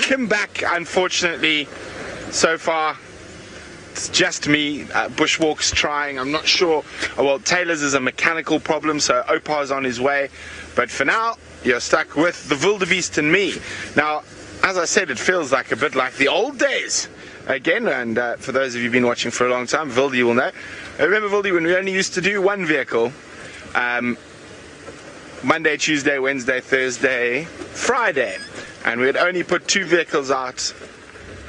welcome back. Unfortunately, so far it's just me. Bushwalk's trying. I'm not sure. Well, Taylor's is a mechanical problem, so Opa's on his way. But for now, you're stuck with the wildebeest and me. Now, as I said, it feels like a bit like the old days again. And for those of you who've been watching for a long time, Vildy will know. Remember, Vildy, when we only used to do one vehicle, Monday, Tuesday, Wednesday, Thursday, Friday, and we'd only put 2 vehicles out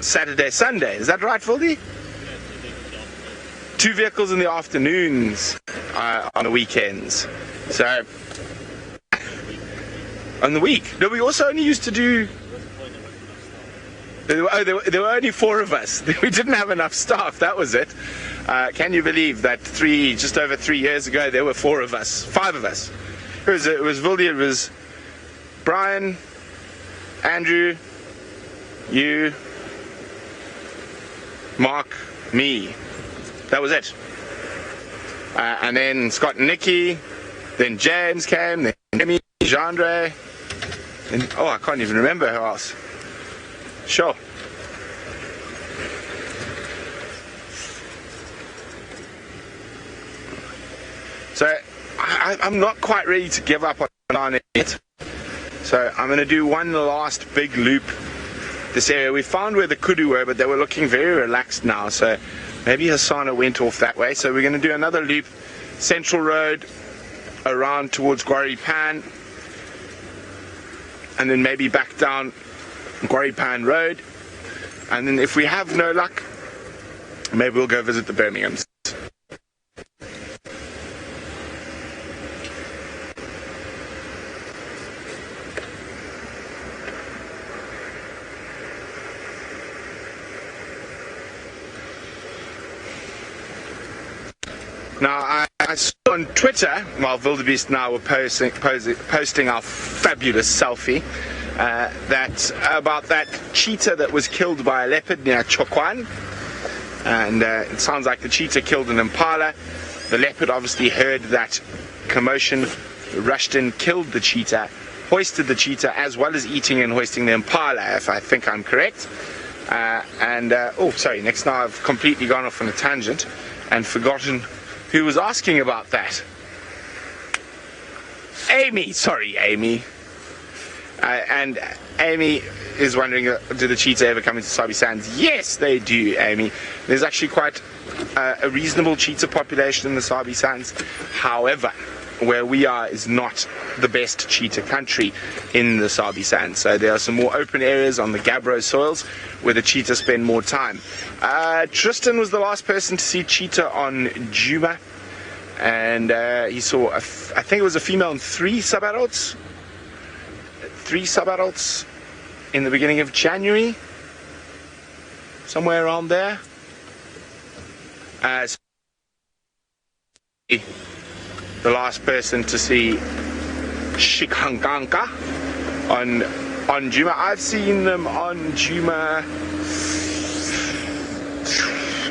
Saturday, Sunday. Is that right, Vildy? 2 vehicles in the afternoons on the weekends. So on the week. No, we also only used to do. There were only 4 of us. We didn't have enough staff. That was it. Can you believe that just over 3 years ago, there were 4 of us, 5 of us. It was Vildy, it was Brian, Andrew, you, Mark, me. That was it. And then Scott and Nikki, then James came, then Jimmy, Jandre, and I can't even remember who else. Sure. So I'm not quite ready to give up on it yet. So I'm going to do one last big loop this area. We found where the kudu were, but they were looking very relaxed now. So maybe Hasana went off that way. So we're going to do another loop, Central Road, around towards Quarry Pan, and then maybe back down Quarry Pan Road. And then if we have no luck, maybe we'll go visit the Birminghams. Now, I saw on Twitter, while Wildebeest and I were posting our fabulous selfie, about that cheetah that was killed by a leopard near Chokwan. And it sounds like the cheetah killed an impala. The leopard obviously heard that commotion, rushed in, killed the cheetah, hoisted the cheetah, as well as eating and hoisting the impala, if I think I'm correct. Next now I've completely gone off on a tangent and forgotten who was asking about that. Amy. And Amy is wondering, do the cheetah ever come into Sabi Sands? Yes, they do, Amy. There's actually quite a reasonable cheetah population in the Sabi Sands. However, where we are is not the best cheetah country in the Sabi Sands. So there are some more open areas on the Gabbro soils where the cheetah spend more time. Tristan was the last person to see cheetah on Djuma, and he saw, I think it was a female and 3 sub-adults. 3 sub-adults in the beginning of January, somewhere around there. The last person to see Shikhanganka on Djuma. I've seen them on Djuma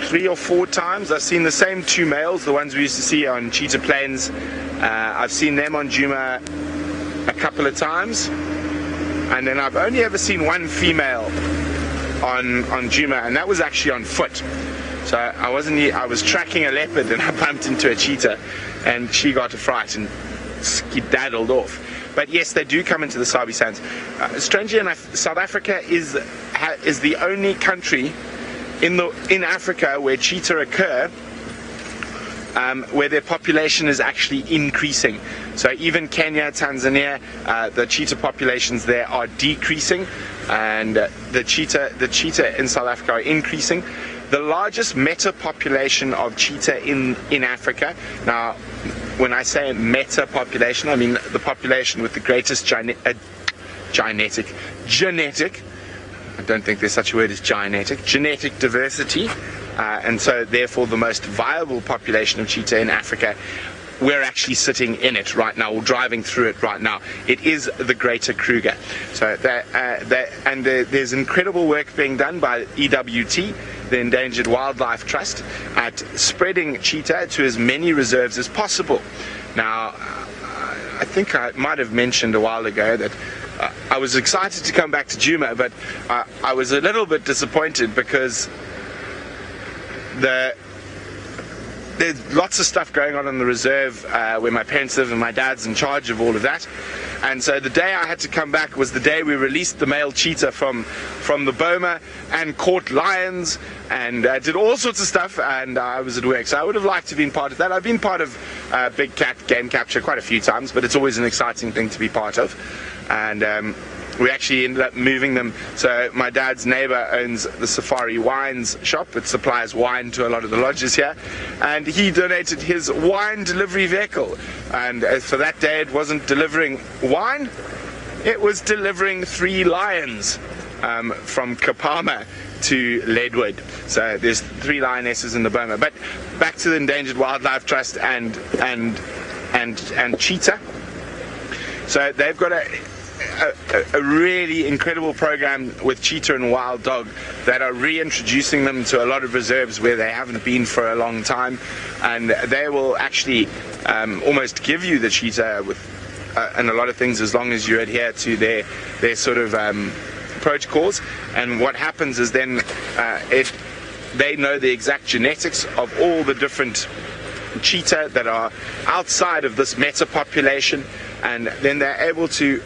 3 or 4 times. I've seen the same 2 males, the ones we used to see on Cheetah Plains. I've seen them on Djuma a couple of times, and then I've only ever seen 1 female on Djuma, and that was actually on foot. So I was tracking a leopard and I bumped into a cheetah, and she got a fright and skedaddled off. But yes, they do come into the Sabi Sands. Strangely enough, South Africa is the only country in Africa where cheetah occur, where their population is actually increasing. So even Kenya, Tanzania, the cheetah populations there are decreasing, and the cheetah in South Africa are increasing. The largest meta population of cheetah in Africa. Now, when I say meta population, I mean the population with the greatest genetic, I don't think there's such a word as genetic diversity, and so therefore the most viable population of cheetah in Africa. We're actually sitting in it right now, or driving through it right now. It is the Greater Kruger. So there's incredible work being done by EWT, the Endangered Wildlife Trust, at spreading cheetah to as many reserves as possible. Now, I think I might have mentioned a while ago that I was excited to come back to Djuma, but I was a little bit disappointed because there's lots of stuff going on in the reserve where my parents live, and my dad's in charge of all of that. And so the day I had to come back was the day we released the male cheetah from the boma and caught lions and did all sorts of stuff, and I was at work. So I would have liked to have been part of that. I've been part of big cat game capture quite a few times, but it's always an exciting thing to be part of. And we actually ended up moving them. So my dad's neighbor owns the Safari Wines shop. It supplies wine to a lot of the lodges here, and he donated his wine delivery vehicle. And for that day, it wasn't delivering wine, it was delivering 3 lions from Kapama to Leadwood. So there's 3 lionesses in the boma. But back to the Endangered Wildlife Trust and Cheetah. So they've got a really incredible program with cheetah and wild dog that are reintroducing them to a lot of reserves where they haven't been for a long time, and they will actually almost give you the cheetah with and a lot of things as long as you adhere to their sort of protocols. And what happens is then they know the exact genetics of all the different cheetah that are outside of this meta population, and then they're able to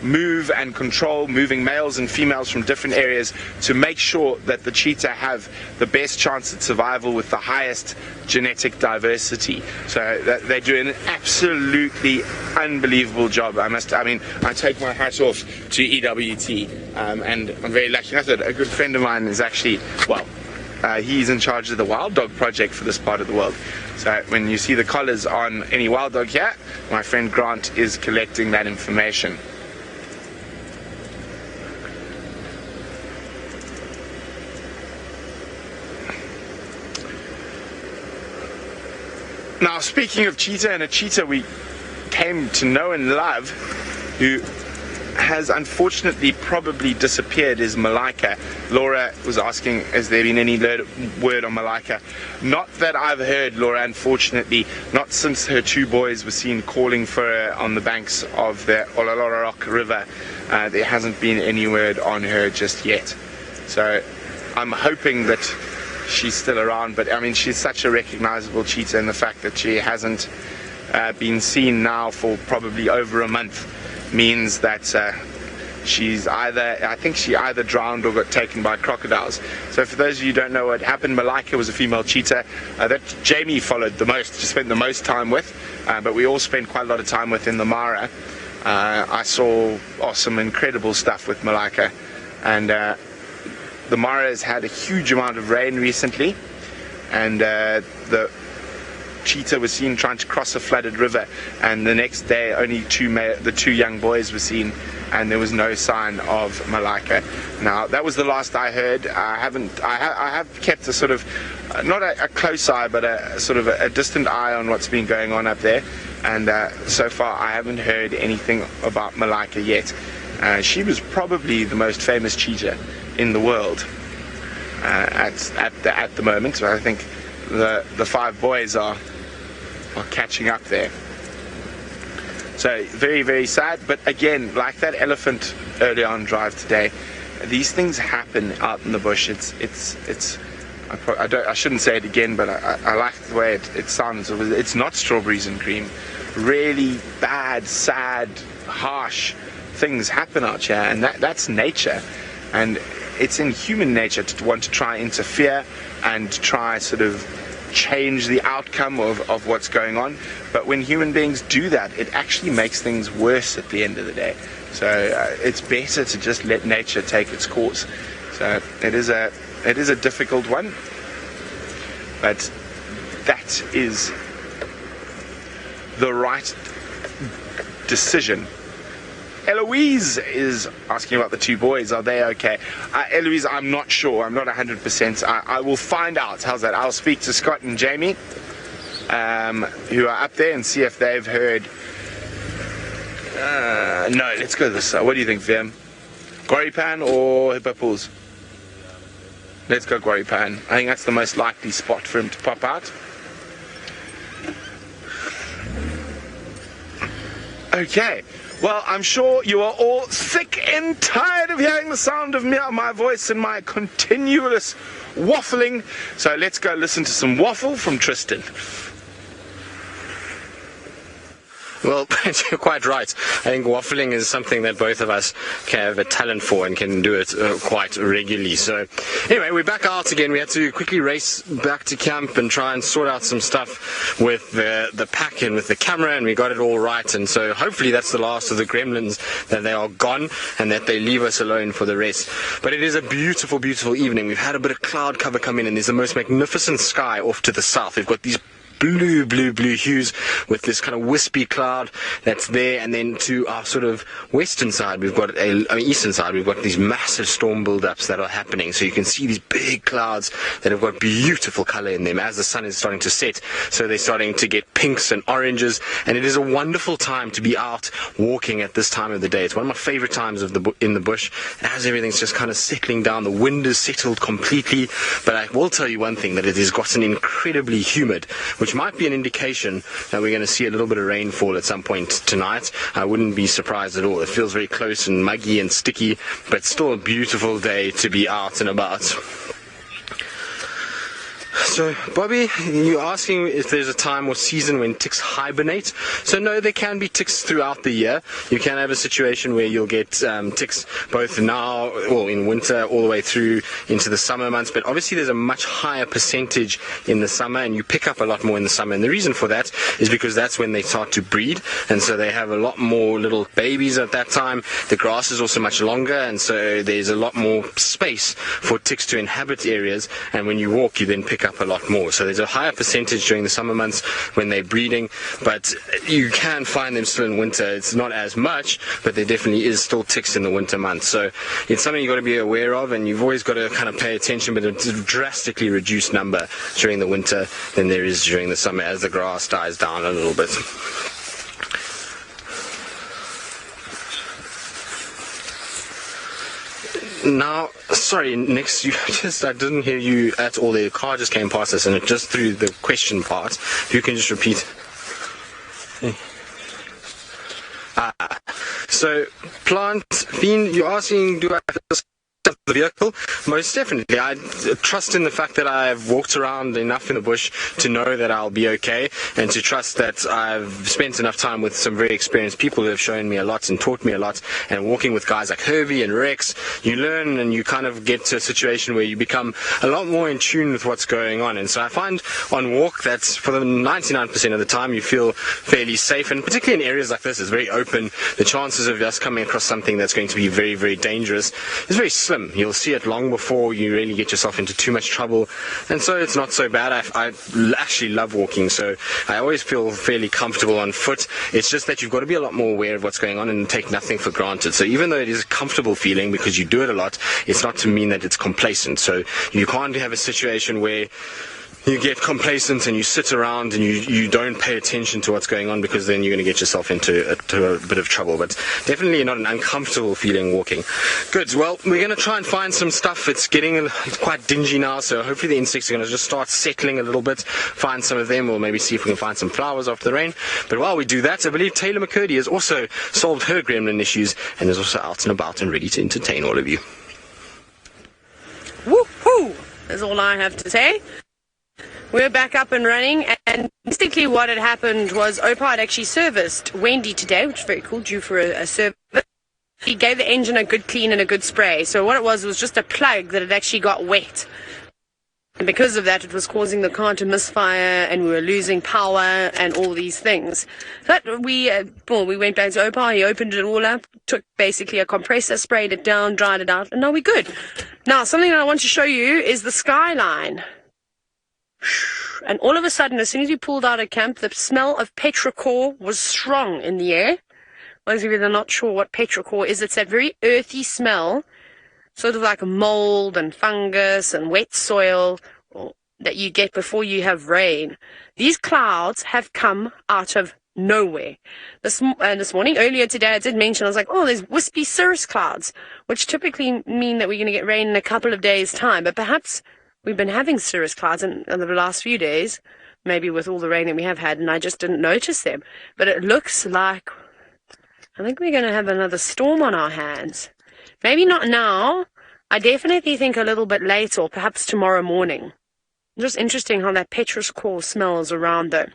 move and control moving males and females from different areas to make sure that the cheetah have the best chance at survival with the highest genetic diversity. So they do an absolutely unbelievable job. I take my hat off to EWT, and I'm very lucky enough that a good friend of mine is actually, he's in charge of the wild dog project for this part of the world. So when you see the collars on any wild dog here, my friend Grant is collecting that information. Now, speaking of cheetah, and a cheetah we came to know and love, who has unfortunately probably disappeared, is Malika. Laura was asking, has there been any word on Malika? Not that I've heard, Laura, unfortunately. Not since her 2 boys were seen calling for her on the banks of the Ololorok River. There hasn't been any word on her just yet. So I'm hoping that she's still around, but I mean, she's such a recognizable cheetah, and the fact that she hasn't been seen now for probably over a month means that I think she either drowned or got taken by crocodiles. So for those of you who don't know what happened, Malika was a female cheetah that Jamie followed the most, spent the most time with, but we all spent quite a lot of time with in the Mara. I saw some incredible stuff with Malika, and the Mara has had a huge amount of rain recently, and the cheetah was seen trying to cross a flooded river, and the next day only the 2 young boys were seen, and there was no sign of Malika. Now that was the last I heard. I have kept a sort of not a close eye, but a sort of a distant eye on what's been going on up there, and so far I haven't heard anything about Malika yet. She was probably the most famous cheetah in the world at the moment. So I think the 5 boys are catching up there. So very, very sad. But again, like that elephant early on drive today, these things happen out in the bush. I shouldn't say it again, but I like the way it sounds. It's not strawberries and cream. Really bad, sad, harsh things happen out here, and that's nature. And it's in human nature to want to try interfere and try sort of change the outcome of what's going on. But when human beings do that, it actually makes things worse at the end of the day. So it's better to just let nature take its course. So it is a difficult one, but that is the right decision. Eloise is asking about the 2 boys. Are they okay? Eloise, I'm not sure. I'm not 100%. I will find out. How's that? I'll speak to Scott and Jamie, who are up there, and see if they've heard. No, let's go this side. What do you think, Vim? Gwaripan or Hippopools? Let's go Gwaripan. I think that's the most likely spot for him to pop out. Okay. Well, I'm sure you are all sick and tired of hearing the sound of my voice and my continuous waffling. So let's go listen to some waffle from Tristan. Well, you're quite right. I think waffling is something that both of us can have a talent for and can do it quite regularly. So anyway, we're back out again. We had to quickly race back to camp and try and sort out some stuff with the pack and with the camera, and we got it all right. And so hopefully that's the last of the gremlins, that they are gone and that they leave us alone for the rest. But it is a beautiful, beautiful evening. We've had a bit of cloud cover come in, and there's the most magnificent sky off to the south. We've got these blue hues with this kind of wispy cloud that's there, and then to our sort of western side we've got eastern side we've got these massive storm build-ups that are happening. So you can see these big clouds that have got beautiful color in them as the sun is starting to set. So they're starting to get pinks and oranges, and it is a wonderful time to be out walking at this time of the day. It's one of my favorite times in the bush, as everything's just kind of settling down. The wind is settled completely, but I will tell you one thing, that it has gotten incredibly humid, which might be an indication that we're going to see a little bit of rainfall at some point tonight. I wouldn't be surprised at all. It feels very close and muggy and sticky, but still a beautiful day to be out and about. So, Bobby, you're asking if there's a time or season when ticks hibernate. So, no, there can be ticks throughout the year. You can have a situation where you'll get ticks both now, or in winter, all the way through into the summer months. But obviously, there's a much higher percentage in the summer, and you pick up a lot more in the summer. And the reason for that is because that's when they start to breed. And so they have a lot more little babies at that time. The grass is also much longer, and so there's a lot more space for ticks to inhabit areas. And when you walk, you then pick up a lot more. So there's a higher percentage during the summer months when they're breeding, but you can find them still in winter. It's not as much, but there definitely is still ticks in the winter months. So it's something you've got to be aware of, and you've always got to kind of pay attention, but it's a drastically reduced number during the winter than there is during the summer as the grass dies down a little bit. Now, sorry, Nix, I didn't hear you at all. The car just came past us and it just threw the question part. If you can just repeat. So, Plant Fiend, you're asking, do I the vehicle? Most definitely. I trust in the fact that I've walked around enough in the bush to know that I'll be okay, and to trust that I've spent enough time with some very experienced people who have shown me a lot and taught me a lot. And walking with guys like Hervey and Rex, you learn and you kind of get to a situation where you become a lot more in tune with what's going on. And so I find on walk that for the 99% of the time you feel fairly safe, and particularly in areas like this, it's very open. The chances of us coming across something that's going to be very, very dangerous is very slim. You'll see it long before you really get yourself into too much trouble, and so it's not so bad. I actually love walking, so I always feel fairly comfortable on foot. It's just that you've got to be a lot more aware of what's going on and take nothing for granted. So even though it is a comfortable feeling because you do it a lot, it's not to mean that it's complacent. So you can't have a situation where you get complacent and you sit around and you don't pay attention to what's going on, because then you're going to get yourself into a bit of trouble. But definitely not an uncomfortable feeling walking. Good. Well, we're going to try and find some stuff. It's quite dingy now, so hopefully the insects are going to just start settling a little bit. Find some of them, or maybe see if we can find some flowers after the rain. But while we do that, I believe Taylor McCurdy has also solved her gremlin issues and is also out and about and ready to entertain all of you. Woohoo! That's all I have to say. We're back up and running, and basically what had happened was Opa had actually serviced Wendy today, which is very cool, due for a service. He gave the engine a good clean and a good spray. So what it was just a plug that had actually got wet. And because of that, it was causing the car to misfire, and we were losing power and all these things. But we went back to Opa, he opened it all up, took basically a compressor, sprayed it down, dried it out, and now we're good. Now, something that I want to show you is the skyline. And all of a sudden, as soon as we pulled out of camp, the smell of petrichor was strong in the air. Those of you that are not sure what petrichor is, it's that very earthy smell, sort of like mold and fungus and wet soil that you get before you have rain. These clouds have come out of nowhere. This morning, earlier today, I did mention, I was like, oh, there's wispy cirrus clouds, which typically mean that we're going to get rain in a couple of days' time, but perhaps we've been having cirrus clouds in the last few days, maybe with all the rain that we have had, and I just didn't notice them. But it looks like I think we're going to have another storm on our hands. Maybe not now. I definitely think a little bit later, or perhaps tomorrow morning. Just interesting how that petrichor smells around though.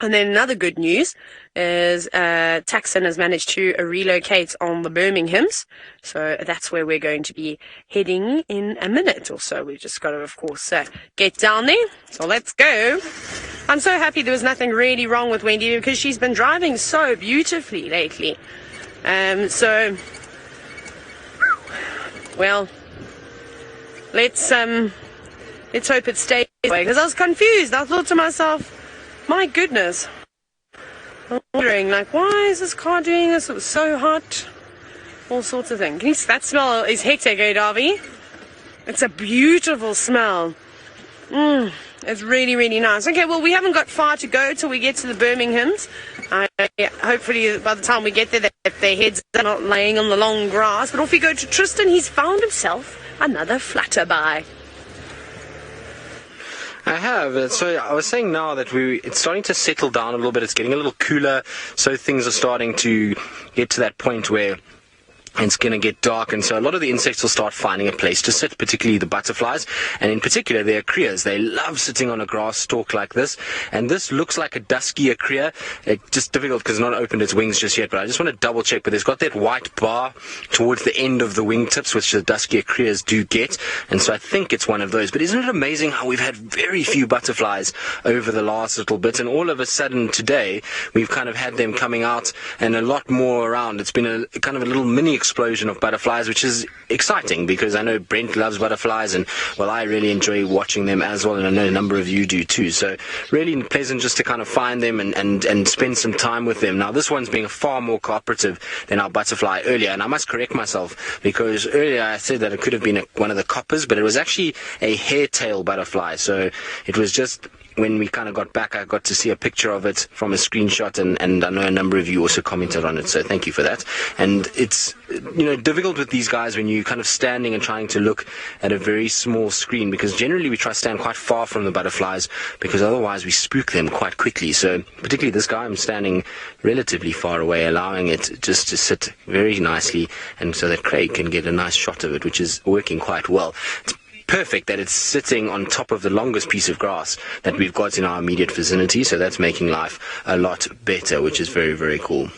And then another good news is Taxon has managed to relocate on the Birminghams. So that's where we're going to be heading in a minute or so. We've just got to, of course, get down there. So let's go. I'm so happy there was nothing really wrong with Wendy because she's been driving so beautifully lately. Well, let's hope it stays that way because I was confused. I thought to myself, my goodness. I'm wondering, like, why is this car doing this? It was so hot. All sorts of things. That smell is hectic, eh, Darby? It's a beautiful smell. It's really, really nice. Okay, well, we haven't got far to go till we get to the Birminghams. Hopefully, by the time we get there, their heads are not laying on the long grass. But off we go to Tristan. He's found himself another flutterby. I have. So I was saying now that it's starting to settle down a little bit. It's getting a little cooler. So things are starting to get to that point where it's going to get dark, and so a lot of the insects will start finding a place to sit, particularly the butterflies, and in particular the ecreas. They love sitting on a grass stalk like this, and this looks like a dusky ecrea. It's just difficult because it's not opened its wings just yet, but I just want to double check. But it's got that white bar towards the end of the wingtips, which the dusky ecreas do get, and so I think it's one of those. But isn't it amazing how we've had very few butterflies over the last little bit, and all of a sudden today we've kind of had them coming out and a lot more around. It's been a kind of a little mini explosion of butterflies, which is exciting because I know Brent loves butterflies, and well, I really enjoy watching them as well, and I know a number of you do too. So really pleasant just to kind of find them and spend some time with them. Now this one's being far more cooperative than our butterfly earlier, and I must correct myself because earlier I said that it could have been one of the coppers, but it was actually a hairtail butterfly. So it was just when we kind of got back, I got to see a picture of it from a screenshot, and I know a number of you also commented on it, so thank you for that. And it's, difficult with these guys when you're kind of standing and trying to look at a very small screen, because generally we try to stand quite far from the butterflies because otherwise we spook them quite quickly. So particularly this guy, I'm standing relatively far away, allowing it just to sit very nicely, and so that Craig can get a nice shot of it, which is working quite well. It's perfect that it's sitting on top of the longest piece of grass that we've got in our immediate vicinity, so that's making life a lot better, which is very, very cool.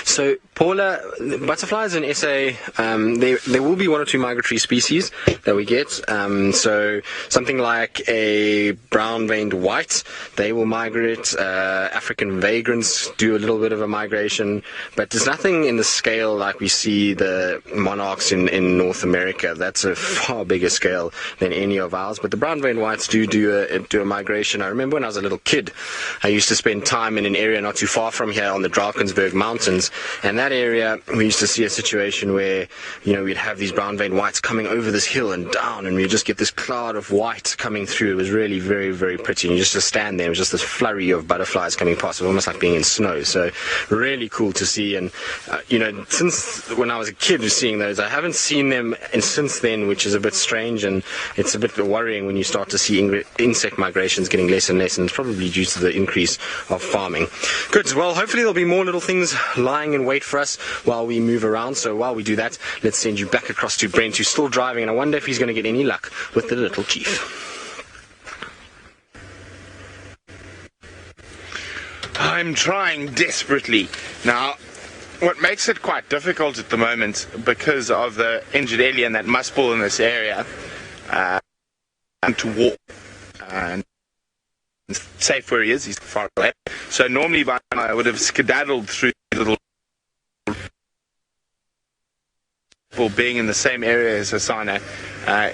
So, Paula, butterflies in SA, there will be one or two migratory species that we get. So, something like a brown-veined white, they will migrate. African vagrants do a little bit of a migration, but there's nothing in the scale like we see the monarchs in North America. That's a far bigger scale than any of ours. But the brown-veined whites do a migration. I remember when I was a little kid, I used to spend time in an area not too far from here on the Drakensberg Mountains, and that area we used to see a situation where we'd have these brown-veined whites coming over this hill and down, and we'd just get this cloud of white coming through. It was really very, very pretty, and you just stand there. It was just this flurry of butterflies coming past. It was almost like being in snow. So really cool to see. And since when I was a kid seeing those, I haven't seen them since then, which is a bit strange, and it's a bit worrying when you start to see insect migrations getting less and less, and it's probably due to the increase of farming. Good. Well, hopefully there'll be more little things lying in wait for us while we move around. So while we do that, let's send you back across to Brent, who's still driving, and I wonder if he's going to get any luck with the little chief. I'm trying desperately. Now, what makes it quite difficult at the moment, because of the injured Ellie and that mussbull in this area, to walk and safe where he is, he's far away. So normally by now I would have skedaddled through the little, for being in the same area as Hasana.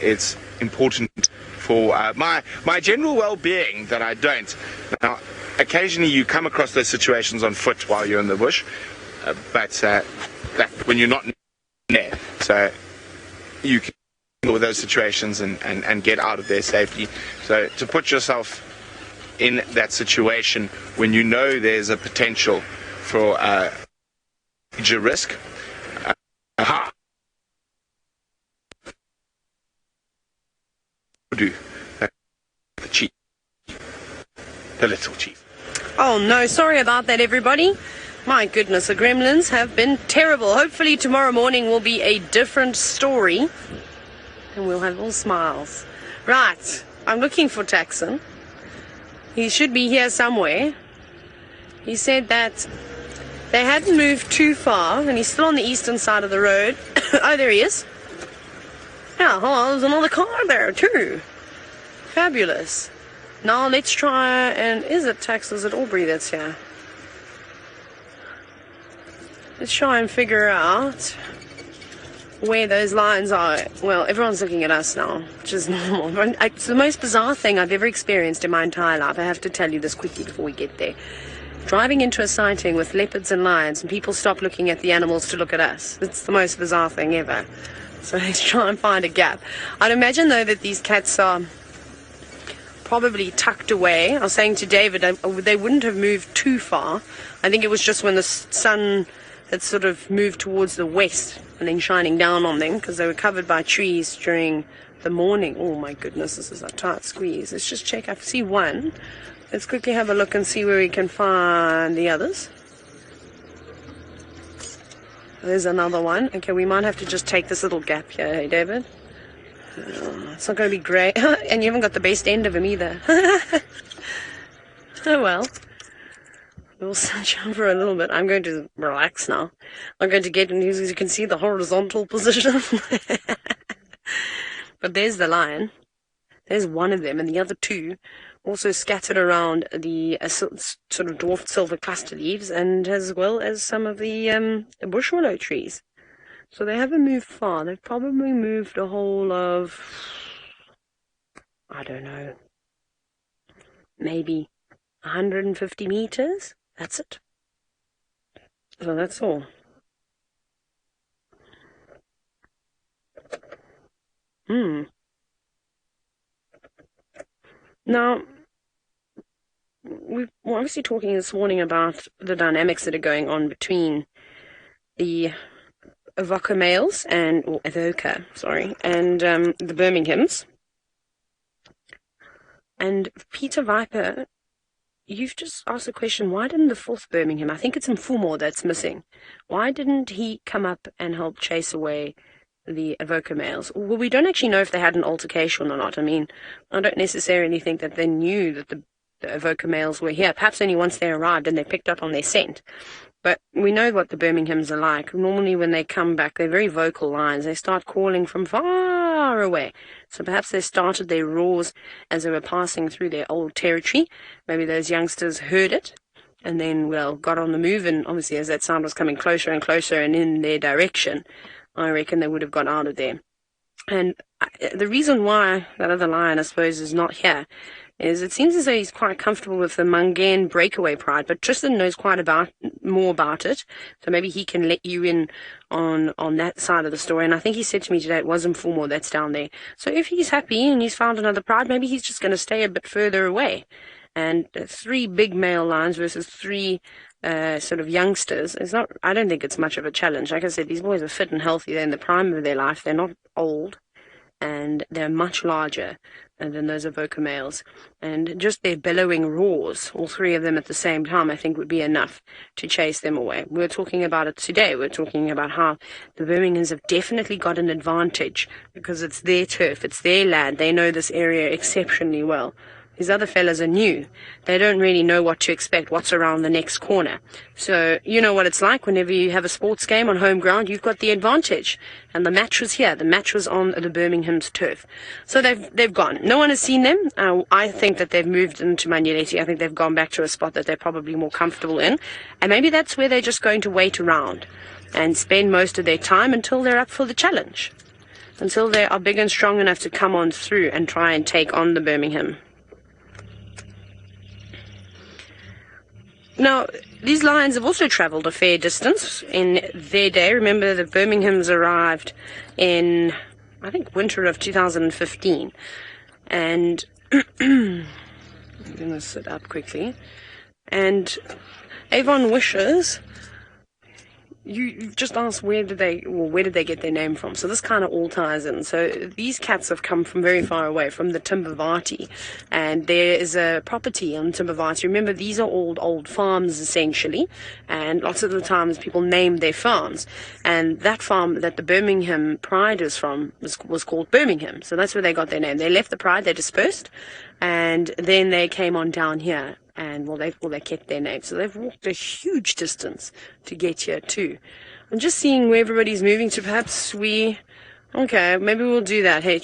It's important for my general well-being that I don't. Now, occasionally you come across those situations on foot while you're in the bush, but when you're not there, so you can deal with those situations and get out of there safely. So to put yourself in that situation when you know there's a potential for major risk. Do the chief, the little chief. Oh no, sorry about that, everybody. My goodness, the gremlins have been terrible. Hopefully tomorrow morning will be a different story and we'll have all smiles. Right, I'm looking for Taxon. He should be here somewhere. He said that they hadn't moved too far and he's still on the eastern side of the road. Oh, there he is. Yeah, oh, there's another car there too. Fabulous. Now let's try and... Is it Tax? Is it Aubrey that's here? Let's try and figure out where those lines are. Well, everyone's looking at us now, which is normal. It's the most bizarre thing I've ever experienced in my entire life. I have to tell you this quickly before we get there. Driving into a sighting with leopards and lions and people stop looking at the animals to look at us. It's the most bizarre thing ever. So let's try and find a gap. I'd imagine, though, that these cats are probably tucked away. I was saying to David, they wouldn't have moved too far. I think it was just when the sun had sort of moved towards the west and then shining down on them because they were covered by trees during the morning. Oh my goodness, this is a tight squeeze. Let's just check. I see one. Let's quickly have a look and see where we can find the others. There's another one. Okay, we might have to just take this little gap here, hey David? It's not going to be great. And you haven't got the best end of him either. Oh well. We'll search on for a little bit. I'm going to relax now. I'm going to get in, as you can see, the horizontal position. But there's the lion. There's one of them, and the other two also scattered around the sort of dwarfed silver cluster leaves, and as well as some of the bush willow trees. So they haven't moved far. They've probably moved a whole of, I don't know, maybe 150 meters. That's it. So that's all. Now, we're obviously talking this morning about the dynamics that are going on between the Avoca males and the Birminghams. And Peter Viper, you've just asked the question, why didn't the fourth Birmingham, I think it's in Fulmore that's missing, why didn't he come up and help chase away the Avoca males? Well, we don't actually know if they had an altercation or not. I mean, I don't necessarily think that they knew that the Avoca males were here. Perhaps only once they arrived and they picked up on their scent. But we know what the Birminghams are like. Normally when they come back, they're very vocal lions. They start calling from far away. So perhaps they started their roars as they were passing through their old territory. Maybe those youngsters heard it and then, well, got on the move. And obviously as that sound was coming closer and closer and in their direction, I reckon they would have got out of there. And the reason why that other lion, I suppose, is not here is it seems as though he's quite comfortable with the Mangan breakaway pride, but Tristan knows quite more about it, so maybe he can let you in on that side of the story. And I think he said to me today it wasn't Fulmore that's down there. So if he's happy and he's found another pride, maybe he's just going to stay a bit further away. And 3 big male lions versus 3 sort of youngsters, I don't think it's much of a challenge. Like I said, these boys are fit and healthy. They're in the prime of their life. They're not old, and they're much larger than those Avoca males. And just their bellowing roars, all 3 of them at the same time, I think would be enough to chase them away. We're talking about it today. We're talking about how the Birminghams have definitely got an advantage because it's their turf, it's their land. They know this area exceptionally well. These other fellas are new. They don't really know what to expect, what's around the next corner. So you know what it's like whenever you have a sports game on home ground, you've got the advantage. And the match was here. The match was on the Birmingham's turf. So they've gone. No one has seen them. I think that they've moved into Manuleti. I think they've gone back to a spot that they're probably more comfortable in. And maybe that's where they're just going to wait around and spend most of their time until they're up for the challenge. Until they are big and strong enough to come on through and try and take on the Birmingham. Now, these lions have also travelled a fair distance in their day. Remember, the Birminghams arrived in, I think, winter of 2015. And I'm going to sit up quickly. And Avon wishes you've just asked where did they get their name from? So this kind of all ties in. So these cats have come from very far away, from the Timbavati, and there is a property on Timbavati. Remember, these are old farms essentially, and lots of the times people name their farms. And that farm that the Birmingham Pride is from was called Birmingham. So that's where they got their name. They left the Pride, they dispersed, and then they came on down here. And they kept their name. So they've walked a huge distance to get here too. I'm just seeing where everybody's moving to. Perhaps okay, maybe we'll do that. Hey,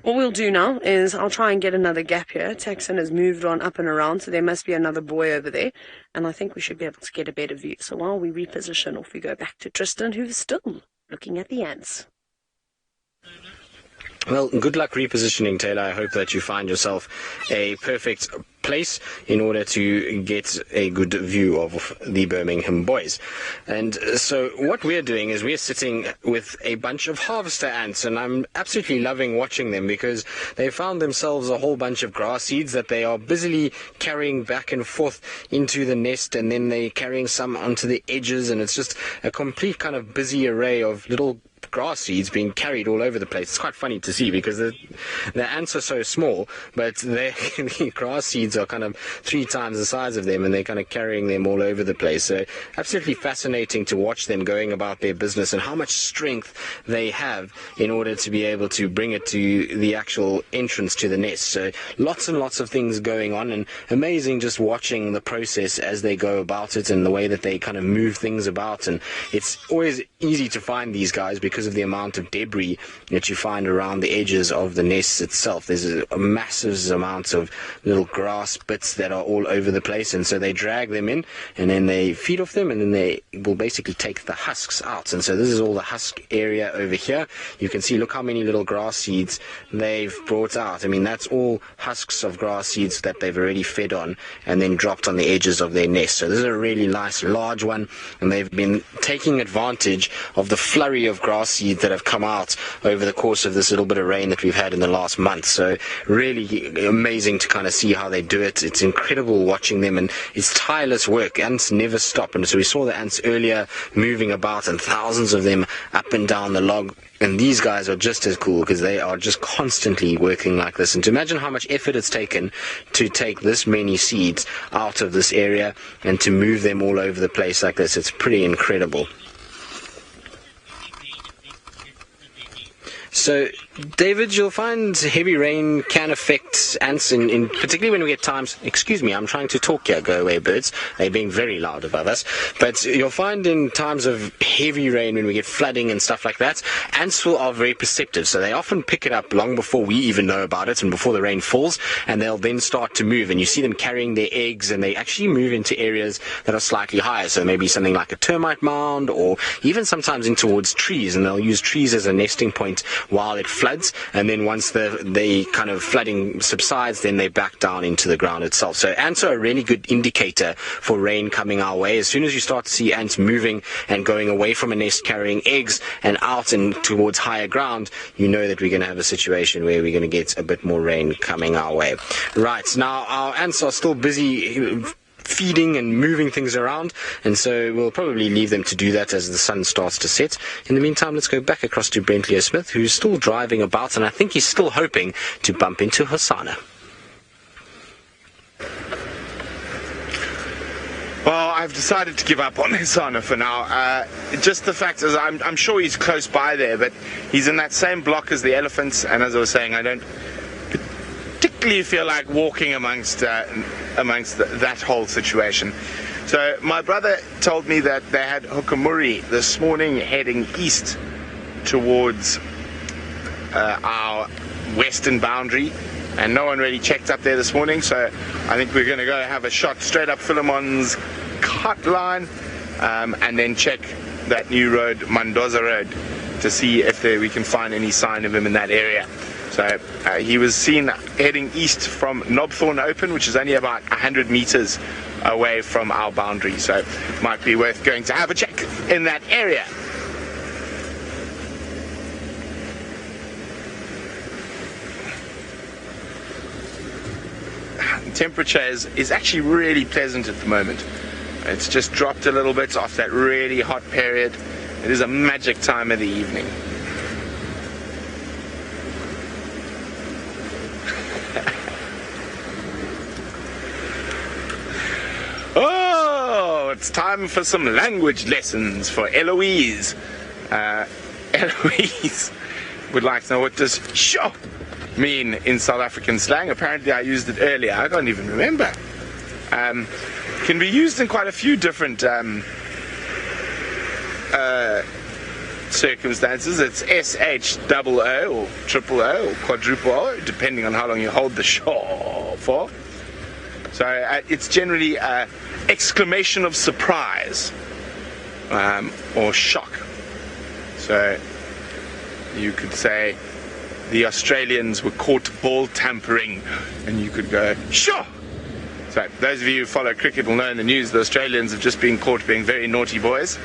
what we'll do now is I'll try and get another gap here. Texan has moved on up and around, so there must be another boy over there. And I think we should be able to get a better view. So while we reposition, off we go back to Tristan, who's still looking at the ants. Well, good luck repositioning, Taylor. I hope that you find yourself a perfect place in order to get a good view of the Birmingham Boys. And so what we're doing is we're sitting with a bunch of harvester ants, and I'm absolutely loving watching them because they found themselves a whole bunch of grass seeds that they are busily carrying back and forth into the nest, and then they're carrying some onto the edges, and it's just a complete kind of busy array of little grass seeds being carried all over the place. It's quite funny to see because the ants are so small, but the grass seeds are kind of 3 times the size of them, and they're kind of carrying them all over the place. So absolutely fascinating to watch them going about their business and how much strength they have in order to be able to bring it to the actual entrance to the nest. So lots and lots of things going on, and amazing just watching the process as they go about it and the way that they kind of move things about. And it's always easy to find these guys because of the amount of debris that you find around the edges of the nest itself. There's a massive amount of little grass bits that are all over the place, and so they drag them in and then they feed off them, and then they will basically take the husks out. And so this is all the husk area over here. You can see, look how many little grass seeds they've brought out. I mean, that's all husks of grass seeds that they've already fed on and then dropped on the edges of their nest. So this is a really nice large one, and they've been taking advantage of the flurry of grass seeds that have come out over the course of this little bit of rain that we've had in the last month. So really amazing to kind of see how they do it. It's incredible watching them, and it's tireless work. Ants never stop. And so we saw the ants earlier moving about, and thousands of them up and down the log. And these guys are just as cool because they are just constantly working like this. And to imagine how much effort it's taken to take this many seeds out of this area and to move them all over the place like this, it's pretty incredible. So, David, you'll find heavy rain can affect ants, in particularly when we get times... Excuse me, I'm trying to talk here, go away birds. They're being very loud above us. But you'll find in times of heavy rain, when we get flooding and stuff like that, ants are very perceptive. So they often pick it up long before we even know about it and before the rain falls, and they'll then start to move. And you see them carrying their eggs, and they actually move into areas that are slightly higher. So maybe something like a termite mound, or even sometimes in towards trees, and they'll use trees as a nesting point while it floods, and then once the kind of flooding subsides, then they back down into the ground itself. So ants are a really good indicator for rain coming our way. As soon as you start to see ants moving and going away from a nest carrying eggs and out and towards higher ground, you know that we're going to have a situation where we're going to get a bit more rain coming our way. Right, now our ants are still busy feeding and moving things around, and so we'll probably leave them to do that as the sun starts to set. In the meantime, let's go back across to Brent Smith, who's still driving about, and I think he's still hoping to bump into Hosanna. Well, I've decided to give up on Hosanna for now. Just the fact is, I'm sure he's close by there, but he's in that same block as the elephants, and as I was saying, I don't particularly feel like walking amongst that whole situation. So my brother told me that they had Hukamuri this morning heading east towards our western boundary, and no one really checked up there this morning, so I think we're going to go have a shot straight up Philemon's cut line, and then check that new road, Mandoza Road, to see if we can find any sign of him in that area. So he was seen heading east from Knobthorne Open, which is only about 100 meters away from our boundary. So it might be worth going to have a check in that area. The temperature is actually really pleasant at the moment. It's just dropped a little bit off that really hot period. It is a magic time of the evening. Oh, it's time for some language lessons for Eloise. Eloise would like to know, what does sho mean in South African slang? Apparently I used it earlier. I can't even remember. Can be used in quite a few different circumstances. It's S-H-double-O or triple O or quadruple O, depending on how long you hold the sho for. So it's generally exclamation of surprise or shock. So you could say the Australians were caught ball tampering, and you could go sho. So those of you who follow cricket will know in the news the Australians have just been caught being very naughty boys,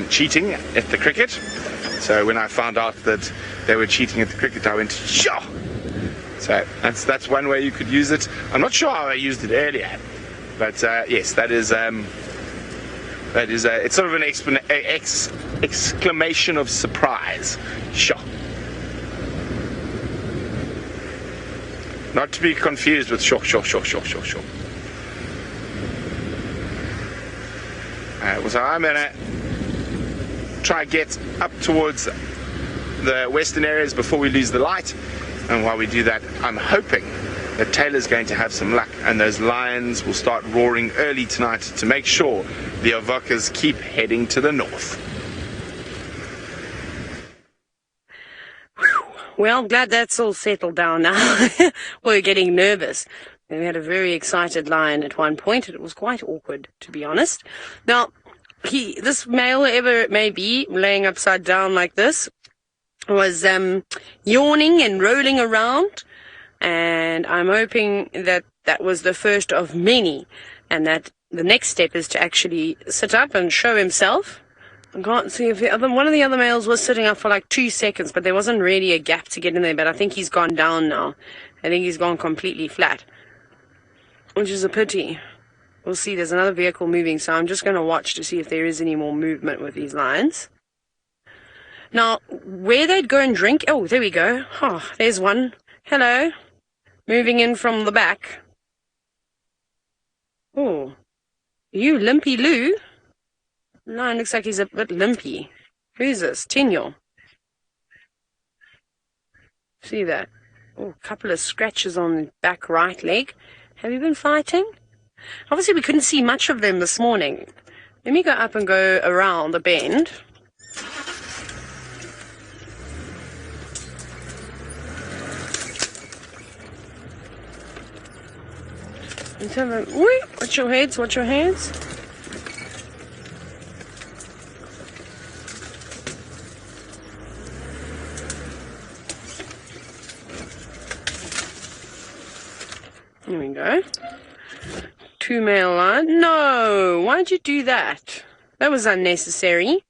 cheating at the cricket. So when I found out that they were cheating at the cricket, I went sho. So that's one way you could use it. I'm not sure how I used it earlier, but yes, that is it's sort of an exclamation of surprise. Sho. Not to be confused with shock. So I'm gonna try get up towards the western areas before we lose the light. And while we do that, I'm hoping that Taylor's going to have some luck and those lions will start roaring early tonight to make sure the Avokas keep heading to the north. Well, glad that's all settled down now. We're getting nervous. We had a very excited lion at one point, and it was quite awkward, to be honest. Now, this male, whoever it may be, laying upside down like this, was yawning and rolling around, and I'm hoping that that was the first of many, and that the next step is to actually sit up and show himself. I can't see if one of the other males was sitting up for like 2 seconds, but there wasn't really a gap to get in there, but I think he's gone down now. I think he's gone completely flat, which is a pity. We'll see. There's another vehicle moving, so I'm just going to watch to see if there is any more movement with these lions. Now, where they'd go and drink... Oh, there we go. Oh, there's one. Hello. Moving in from the back. Oh. You limpy Lou? No, it looks like he's a bit limpy. Who's this? Tinyo. See that? Oh, a couple of scratches on the back right leg. Have you been fighting? Obviously, we couldn't see much of them this morning. Let me go up and go around the bend. Watch your heads, watch your heads. There we go. 2 male lions. No! Why'd you do that? That was unnecessary.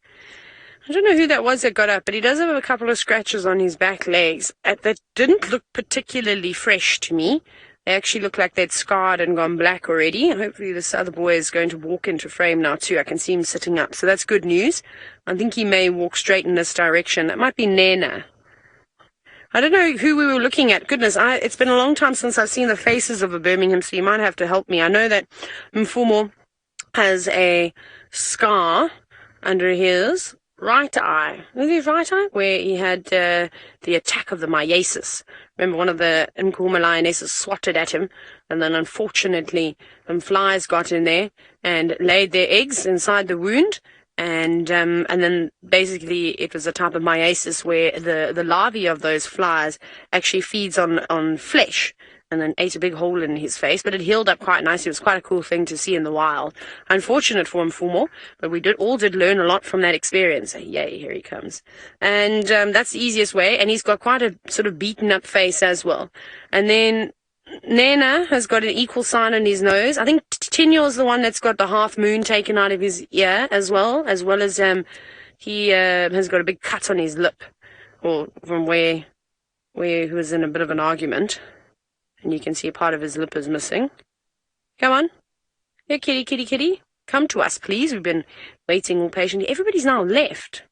I don't know who that was that got up, but he does have a couple of scratches on his back legs that didn't look particularly fresh to me. They actually look like they'd scarred and gone black already. Hopefully this other boy is going to walk into frame now too. I can see him sitting up, so that's good news. I think he may walk straight in this direction. That might be Nena. I don't know who we were looking at. Goodness, it's been a long time since I've seen the faces of a Birmingham, so you might have to help me. I know that Mfumo has a scar under his right eye. Was his right eye? Where he had the attack of the myiasis. Remember, one of the Nkuhuma lionesses swatted at him, and then unfortunately some flies got in there and laid their eggs inside the wound. And then basically it was a type of myiasis where the larvae of those flies actually feeds on flesh, and then ate a big hole in his face, but it healed up quite nicely. It was quite a cool thing to see in the wild. Unfortunate for Mfumo, but we all did learn a lot from that experience. Yay, here he comes. And that's the easiest way, and he's got quite a sort of beaten up face as well. And then Nena has got an equal sign on his nose. I think Tinyo's the one that's got the half moon taken out of his ear as well as he has got a big cut on his lip, or from where he was in a bit of an argument, and you can see a part of his lip is missing. Come on. Here, kitty, kitty, kitty. Come to us, please. We've been waiting all patiently. Everybody's now left.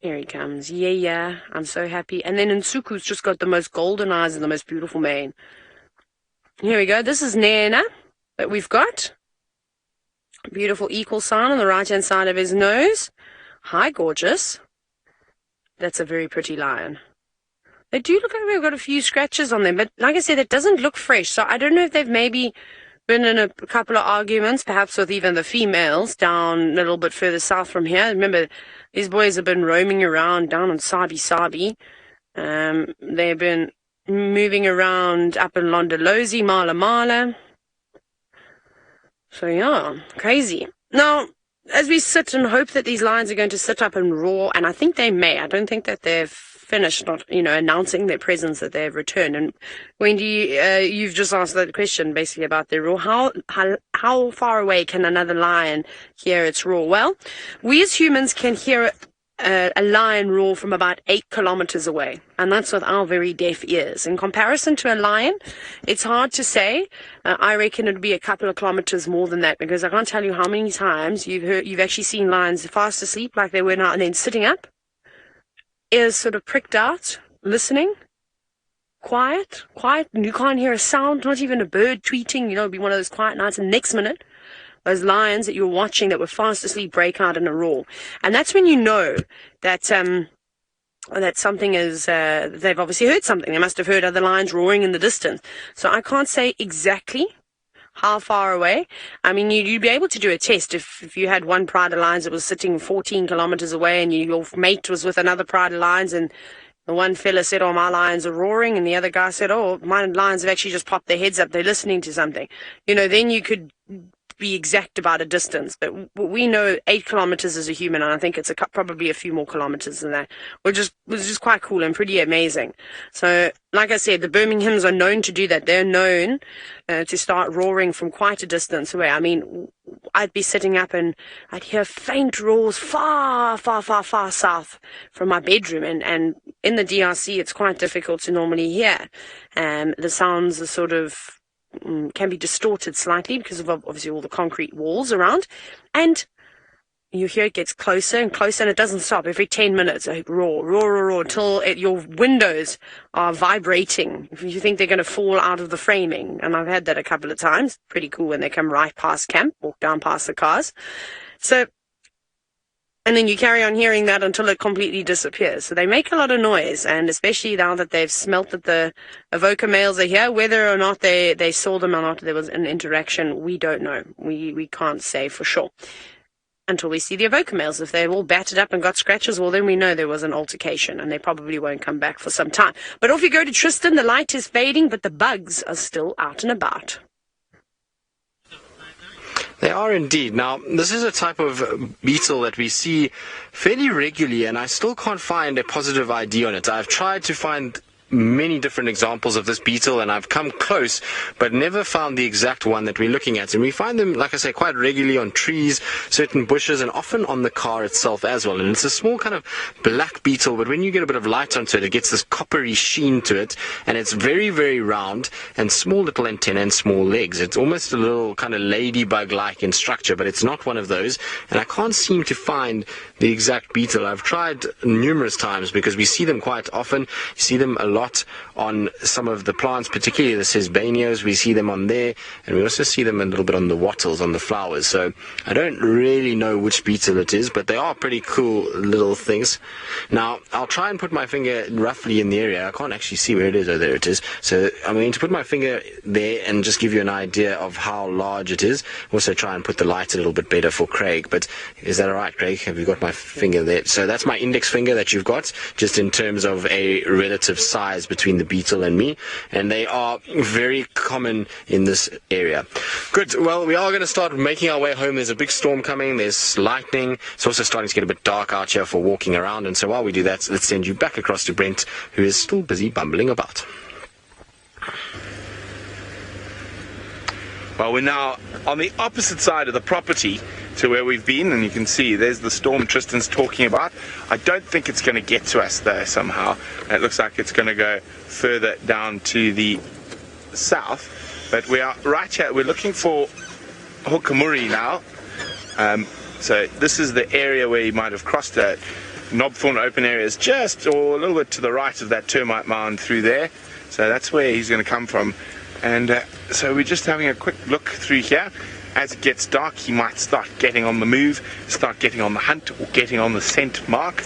Here he comes. Yeah. I'm so happy. And then Nsuku's just got the most golden eyes and the most beautiful mane. Here we go. This is Nena that we've got. Beautiful equal sign on the right-hand side of his nose. Hi, gorgeous. That's a very pretty lion. They do look like they've got a few scratches on them, but like I said, it doesn't look fresh. So I don't know if they've maybe been in a couple of arguments, perhaps with even the females down a little bit further south from here. Remember, these boys have been roaming around down on Sabi. They've been moving around up in Londolozi, Mala. So yeah, crazy. Now, as we sit and hope that these lions are going to sit up and roar, and I think they may. I don't think that they've finished, not announcing their presence, that they've returned. And Wendy, you've just asked that question basically about their roar. How far away can another lion hear its roar? Well, we as humans can hear a lion roar from about 8 kilometers away, and that's with our very deaf ears. In comparison to a lion, it's hard to say. I reckon it'd be a couple of kilometers more than that, because I can't tell you how many times you've actually seen lions fast asleep like they were now, and then sitting up, ears sort of pricked out, listening, quiet, and you can't hear a sound, not even a bird tweeting. It'd be one of those quiet nights, and next minute, those lions that you were watching that were fast asleep break out in a roar. And that's when you know that that something is, they've obviously heard something. They must have heard other lions roaring in the distance. So I can't say exactly how far away. I mean, you'd be able to do a test if you had one pride of lions that was sitting 14 kilometers away and your mate was with another pride of lions, and the one fella said, oh, my lions are roaring, and the other guy said, oh, my lions have actually just popped their heads up. They're listening to something. Then you could be exact about a distance, but we know 8 kilometers is a human, and I think it's probably a few more kilometers than that, which is just quite cool and pretty amazing. So, like I said, the Birminghams are known to do that. They're known to start roaring from quite a distance away. I mean, I'd be sitting up and I'd hear faint roars far south from my bedroom, and in the DRC it's quite difficult to normally hear. The sounds are sort of can be distorted slightly because of obviously all the concrete walls around, and you hear it gets closer and closer, and it doesn't stop. Every 10 minutes, a roar, until your windows are vibrating. If you think they're going to fall out of the framing, and I've had that a couple of times. Pretty cool when they come right past camp, walk down past the cars. So, and then you carry on hearing that until it completely disappears. So they make a lot of noise, and especially now that they've smelt that the evoker males are here, whether or not they saw them or not, there was an interaction, we don't know. We can't say for sure until we see the evoker males. If they're all battered up and got scratches, well, then we know there was an altercation, and they probably won't come back for some time. But off you go to Tristan. The light is fading, but the bugs are still out and about. They are indeed. Now, this is a type of beetle that we see fairly regularly, and I still can't find a positive ID on it. I've tried to find many different examples of this beetle, and I've come close but never found the exact one that we're looking at. And we find them, like I say, quite regularly on trees, certain bushes, and often on the car itself as well. And it's a small kind of black beetle, but when you get a bit of light onto it, it gets this coppery sheen to it, and it's very, very round and small little antennae and small legs. It's almost a little kind of ladybug-like in structure, but it's not one of those, and I can't seem to find the exact beetle. I've tried numerous times because we see them quite often. You see them a lot on some of the plants, particularly the sesbanios. We see them on there, and we also see them a little bit on the wattles, on the flowers. So I don't really know which beetle it is, but they are pretty cool little things. Now, I'll try and put my finger roughly in the area. I can't actually see where it is. Oh, there it is. So I'm going to put my finger there and just give you an idea of how large it is. Also try and put the light a little bit better for Craig. But is that all right, Craig? Have you got my finger there? So that's my index finger that you've got, just in terms of a relative size between the beetle and me, and they are very common in this area. Good. Well, we are going to start making our way home. There's a big storm coming. There's lightning. It's also starting to get a bit dark out here for walking around, and so while we do that, let's send you back across to Brent, who is still busy bumbling about. Well, we're now on the opposite side of the property to where we've been, and you can see there's the storm Tristan's talking about. I don't think it's going to get to us though somehow. It looks like it's going to go further down to the south, but we are right here. We're looking for Hokamuri now. So this is the area where he might have crossed a knobthorn open area, is just or a little bit to the right of that termite mound through there. So that's where he's going to come from. And so we're just having a quick look through here. As it gets dark, he might start getting on the move, start getting on the hunt, or getting on the scent mark.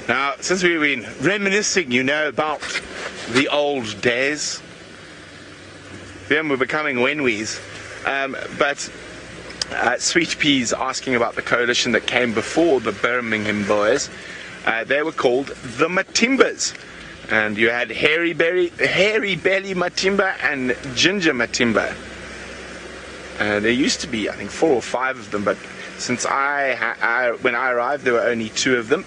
Now, since we've been reminiscing, about the old days, then we're becoming wenwees. But Sweet Pea's asking about the coalition that came before the Birmingham Boys. They were called the Matimbas. And you had Hairy Belly Matimba and Ginger Matimba. There used to be, I think, 4 or 5 of them, but since when I arrived, there were only 2 of them.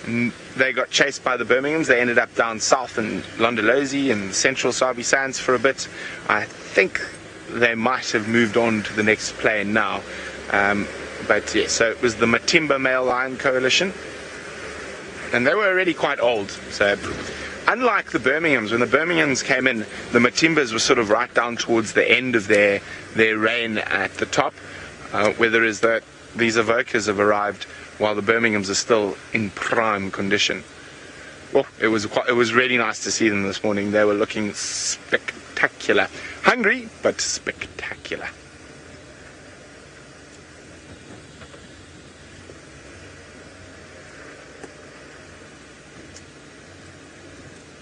And they got chased by the Birminghams. They ended up down south in Londolozi and central Sabi Sands for a bit. I think they might have moved on to the next plane now. But yeah, so it was the Matimba Male Lion Coalition. And they were already quite old. So unlike the Birminghams, when the Birminghams came in, the Matimbas were sort of right down towards the end of their reign at the top. Where there is that these evokers have arrived while the Birminghams are still in prime condition. Well, it was really nice to see them this morning. They were looking spectacular. Hungry, but spectacular.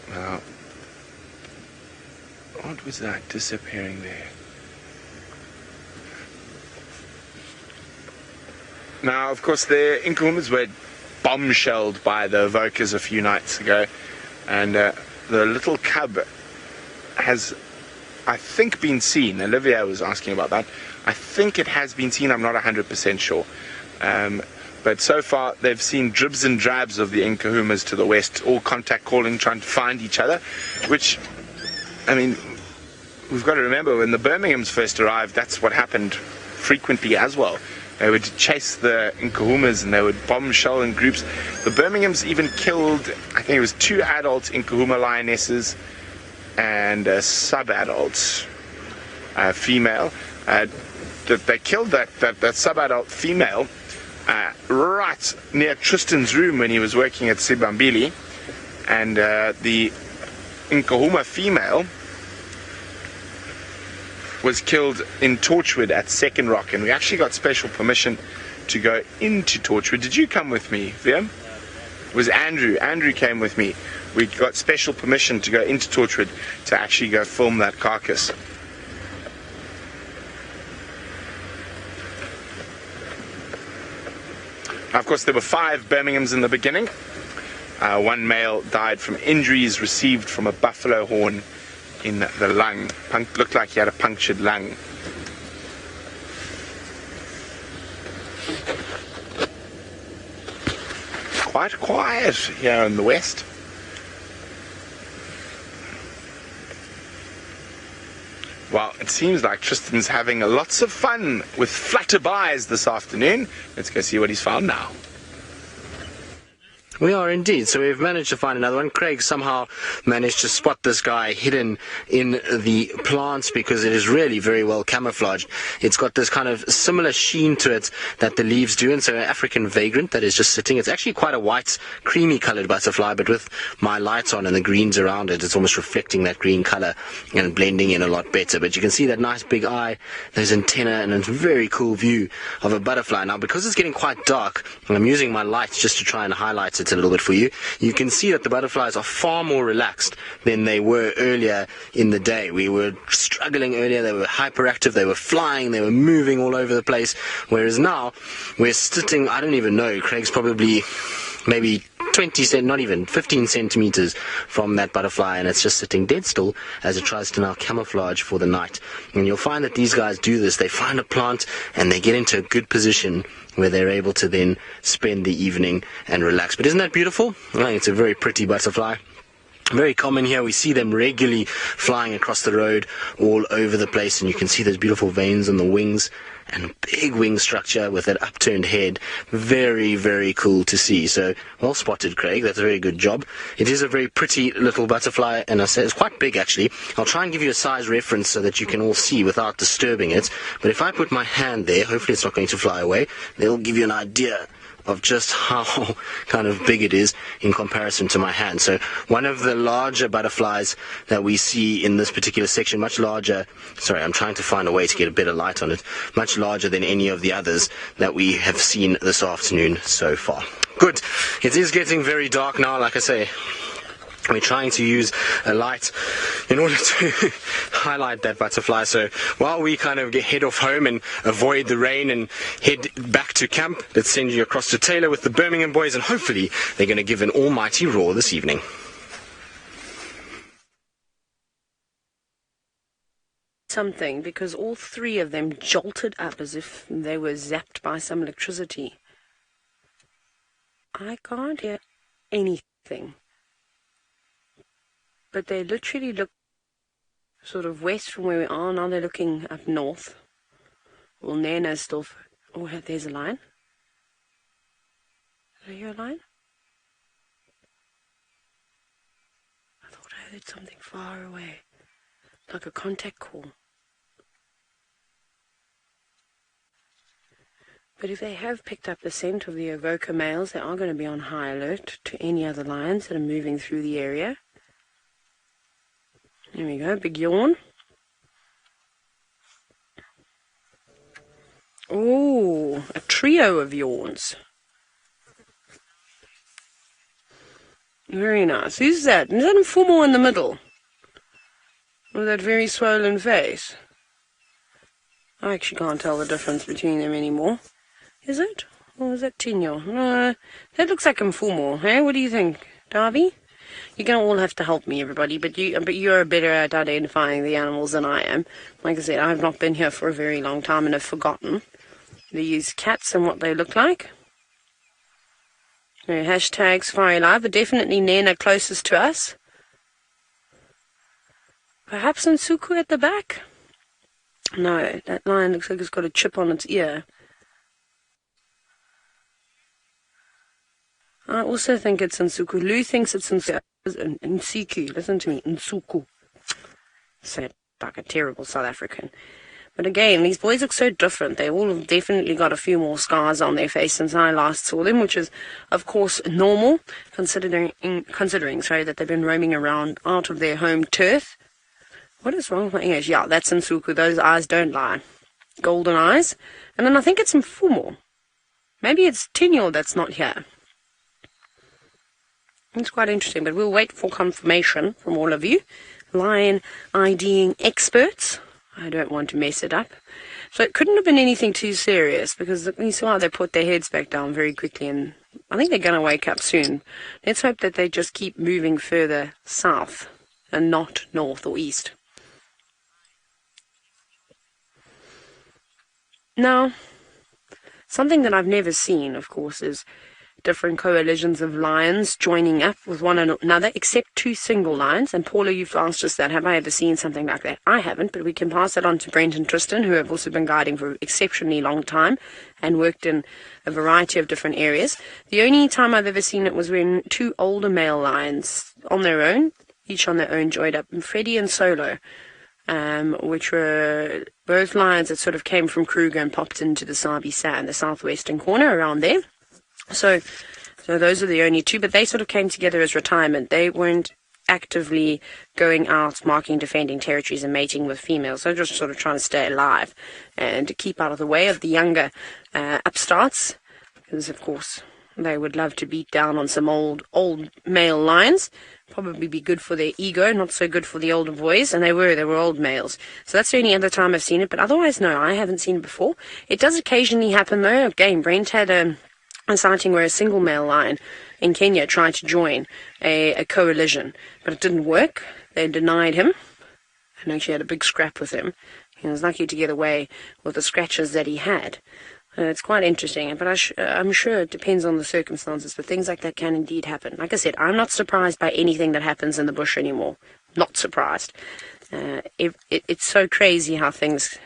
Now, what was that disappearing there? Now, of course, the Inkahumas were bombshelled by the evokers a few nights ago, and the little cub has, I think, been seen. Olivia was asking about that. I think it has been seen. I'm not 100% sure. But so far, they've seen dribs and drabs of the Inkahumas to the west, all contact calling, trying to find each other, which, I mean, we've got to remember, when the Birminghams first arrived, that's what happened frequently as well. They would chase the Inkahumas and they would bombshell in groups. The Birminghams even killed, I think it was 2 adult Inkahuma lionesses and a sub-adult female. They killed that sub-adult female right near Tristan's room when he was working at Sibambili. And the Inkahuma female was killed in Torchwood at Second Rock, and we actually got special permission to go into Torchwood. Did you come with me, Viam? It was Andrew. Andrew came with me. We got special permission to go into Torchwood to actually go film that carcass. Now, of course, there were 5 Birminghams in the beginning. 1 male died from injuries received from a buffalo horn in the lung. Looked like he had a punctured lung. Quite quiet here in the west. Well, it seems like Tristan's having lots of fun with flutterbys this afternoon. Let's go see what he's found now. We are indeed. So we've managed to find another one. Craig somehow managed to spot this guy hidden in the plants because it is really very well camouflaged. It's got this kind of similar sheen to it that the leaves do, and so an African vagrant that is just sitting. It's actually quite a white, creamy coloured butterfly, but with my lights on and the greens around it, it's almost reflecting that green colour and blending in a lot better. But you can see that nice big eye, those antennae, and a very cool view of a butterfly. Now, because it's getting quite dark, and I'm using my lights just to try and highlight it a little bit for you, you can see that the butterflies are far more relaxed than they were earlier in the day. We were struggling earlier, they were hyperactive, they were flying, they were moving all over the place, whereas now we're sitting, I don't even know, Craig's probably maybe 15 centimeters from that butterfly, and it's just sitting dead still as it tries to now camouflage for the night. And you'll find that these guys do this. They find a plant and they get into a good position where they're able to then spend the evening and relax. But isn't that beautiful? I think it's a very pretty butterfly. Very common here. We see them regularly flying across the road all over the place, and you can see those beautiful veins on the wings and a big wing structure with that upturned head. Very, very cool to see. So, well spotted, Craig. That's a very good job. It is a very pretty little butterfly, and I say it's quite big, actually. I'll try and give you a size reference so that you can all see without disturbing it. But if I put my hand there, hopefully it's not going to fly away. They'll give you an idea of just how kind of big it is in comparison to my hand. So one of the larger butterflies that we see in this particular section, much larger, sorry, I'm trying to find a way to get a better light on it, much larger than any of the others that we have seen this afternoon so far. Good. It is getting very dark now, like I say. We're trying to use a light in order to highlight that butterfly. So while we kind of head off home and avoid the rain and head back to camp, let's send you across to Taylor with the Birmingham Boys, and hopefully they're going to give an almighty roar this evening. Something, because all three of them jolted up as if they were zapped by some electricity. I can't hear anything. But they literally look sort of west from where we are. Now they're looking up north. Well, Nana's still... Oh, there's a line. Is there a line? I thought I heard something far away. Like a contact call. But if they have picked up the scent of the evoker males, they are going to be on high alert to any other lions that are moving through the area. There we go, big yawn. Oh, a trio of yawns. Very nice. Who's that? Is that Mfumo in the middle? With that very swollen face? I actually can't tell the difference between them anymore. Is it? Or is that Tinyo? No, that looks like Mfumo. Hey, what do you think, Darby? You're going to all have to help me, everybody, but you're better at identifying the animals than I am. Like I said, I've not been here for a very long time and have forgotten these cats and what they look like. Hashtag Safari Live, but definitely Nena closest to us. Perhaps Nsuku at the back? No, that lion looks like it's got a chip on its ear. I also think it's Nsuku. Lou thinks it's Nsiku. Listen to me, Nsuku. Sound like a terrible South African. But again, these boys look so different. They all have definitely got a few more scars on their face since I last saw them, which is, of course, normal, considering that they've been roaming around out of their home turf. What is wrong with my English? Yeah, that's Nsuku. Those eyes don't lie. Golden eyes. And then I think it's Mfumo. Maybe it's Tinyo that's not here. It's quite interesting, but we'll wait for confirmation from all of you. Lion IDing experts. I don't want to mess it up. So it couldn't have been anything too serious, because you saw how they put their heads back down very quickly, and I think they're going to wake up soon. Let's hope that they just keep moving further south and not north or east. Now, something that I've never seen, of course, is different coalitions of lions joining up with one another, except two single lions. And Paula, you've asked us that. Have I ever seen something like that? I haven't, but we can pass it on to Brent and Tristan, who have also been guiding for an exceptionally long time and worked in a variety of different areas. The only time I've ever seen it was when two older male lions on their own, each on their own, joined up, and Freddie and Solo, which were both lions that sort of came from Kruger and popped into the Sabi sand, the southwestern corner around there. So those are the only two, but they sort of came together as retirement. They weren't actively going out, marking, defending territories and mating with females. They're just sort of trying to stay alive and to keep out of the way of the younger upstarts, because, of course, they would love to beat down on some old male lions. Probably be good for their ego, not so good for the older boys, and they were old males. So that's the only other time I've seen it, but otherwise, no, I haven't seen it before. It does occasionally happen, though. Again, Brent had a sighting where a single male lion in Kenya tried to join a coalition, but it didn't work. They denied him and actually had a big scrap with him. He was lucky to get away with the scratches that he had. It's quite interesting, but I'm sure it depends on the circumstances, but things like that can indeed happen. Like I said, I'm not surprised by anything that happens in the bush anymore. Not surprised. It's so crazy how things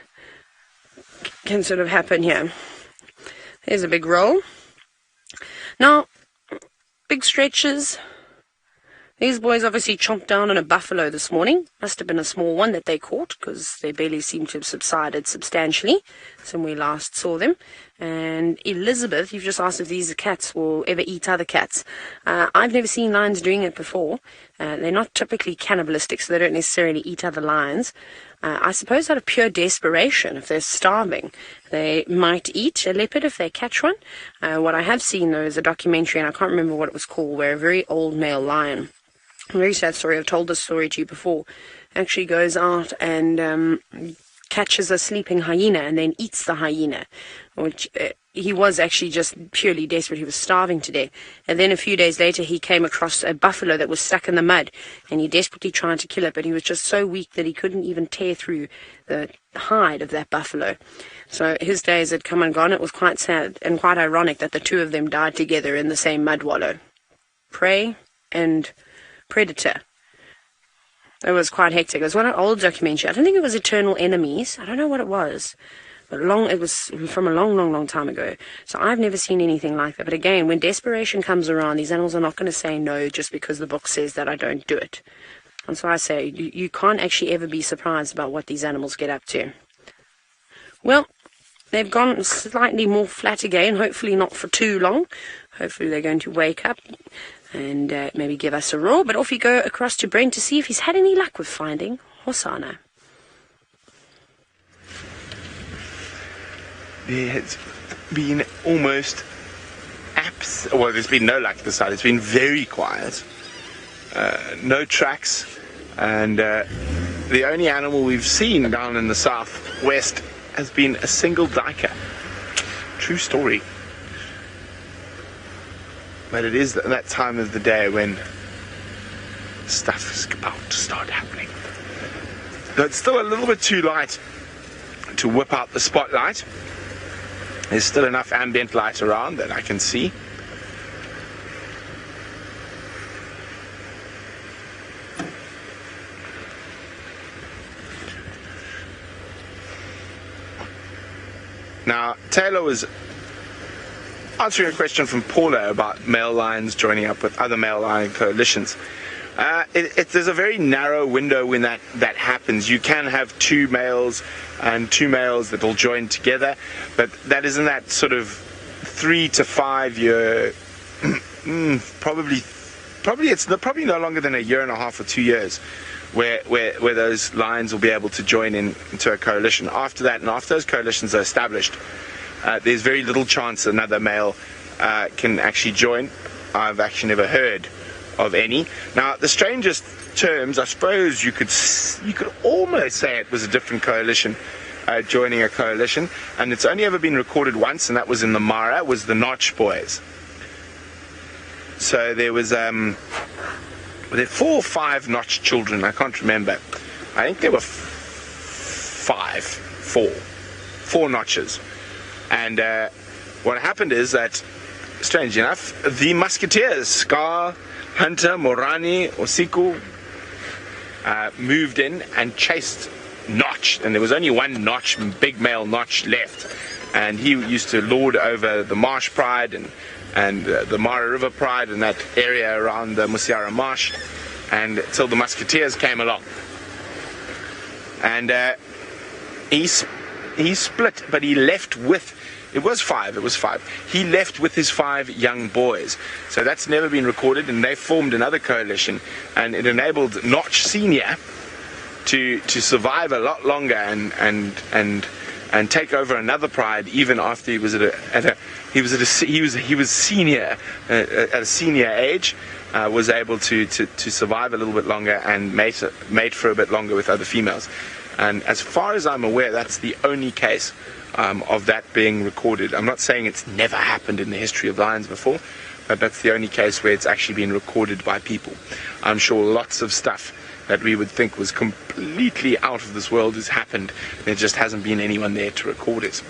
can sort of happen here. There's a big roll. Now, big stretches. These boys obviously chomped down on a buffalo this morning. Must have been a small one that they caught, because their belly seemed to have subsided substantially since we last saw them. And Elizabeth, you've just asked if these cats will ever eat other cats. I've never seen lions doing it before. They're not typically cannibalistic, so they don't necessarily eat other lions. I suppose out of pure desperation, if they're starving, they might eat a leopard if they catch one. What I have seen, though, is a documentary, and I can't remember what it was called, where a very old male lion, a very sad story, I've told this story to you before, actually goes out and catches a sleeping hyena and then eats the hyena, which he was actually just purely desperate. He was starving to death. And then a few days later, he came across a buffalo that was stuck in the mud, and he desperately tried to kill it, but he was just so weak that he couldn't even tear through the hide of that buffalo. So his days had come and gone. It was quite sad and quite ironic that the two of them died together in the same mud wallow. Prey and predator. It was quite hectic. It was one of old documentary. I don't think it was Eternal Enemies. I don't know what it was. But it was from a long time ago. So I've never seen anything like that. But again, when desperation comes around, these animals are not going to say no just because the book says that I don't do it. And so I say, you can't actually ever be surprised about what these animals get up to. Well, they've gone slightly more flat again, hopefully not for too long. Hopefully they're going to wake up and maybe give us a roar. But off you go across to Brent to see if he's had any luck with finding Hosanna. There's been almost there's been no luck this side. It's been very quiet. No tracks. And the only animal we've seen down in the southwest has been a single duiker. True story. But it is that time of the day when stuff is about to start happening. Though it's still a little bit too light to whip out the spotlight. There's still enough ambient light around that I can see. Now, Taylor was answering a question from Paula about male lions joining up with other male lion coalitions. There's a very narrow window when that happens. You can have two males and two males that will join together, but that is in that sort of 3 to 5 year, probably it's probably no longer than a year and a half or 2 years, where those lions will be able to join into a coalition. After that, and after those coalitions are established, there's very little chance another male can actually join. I've actually never heard of any. Now, the strangest terms, I suppose you could almost say it was a different coalition joining a coalition, and it's only ever been recorded once, and that was in the Mara, was the Notch Boys. So there was were there 4 or 5 Notch children? I can't remember. I think there were 4 Notches. And what happened is that, strange enough, the musketeers, Scar, Hunter, Morani, Osiku, moved in and chased Notch, and there was only one Notch, big male Notch left, and he used to lord over the Marsh Pride and the Mara River Pride and that area around the Musiara Marsh, and until the musketeers came along, and he split, but he left with. It was 5. He left with his 5 young boys. So that's never been recorded, and they formed another coalition, and it enabled Notch Senior to survive a lot longer and take over another pride even after he was senior at a senior age, was able to survive a little bit longer and mate for a bit longer with other females. And as far as I'm aware, that's the only case of that being recorded. I'm not saying it's never happened in the history of lions before, but that's the only case where it's actually been recorded by people. I'm sure lots of stuff that we would think was completely out of this world has happened. There just hasn't been anyone there to record it.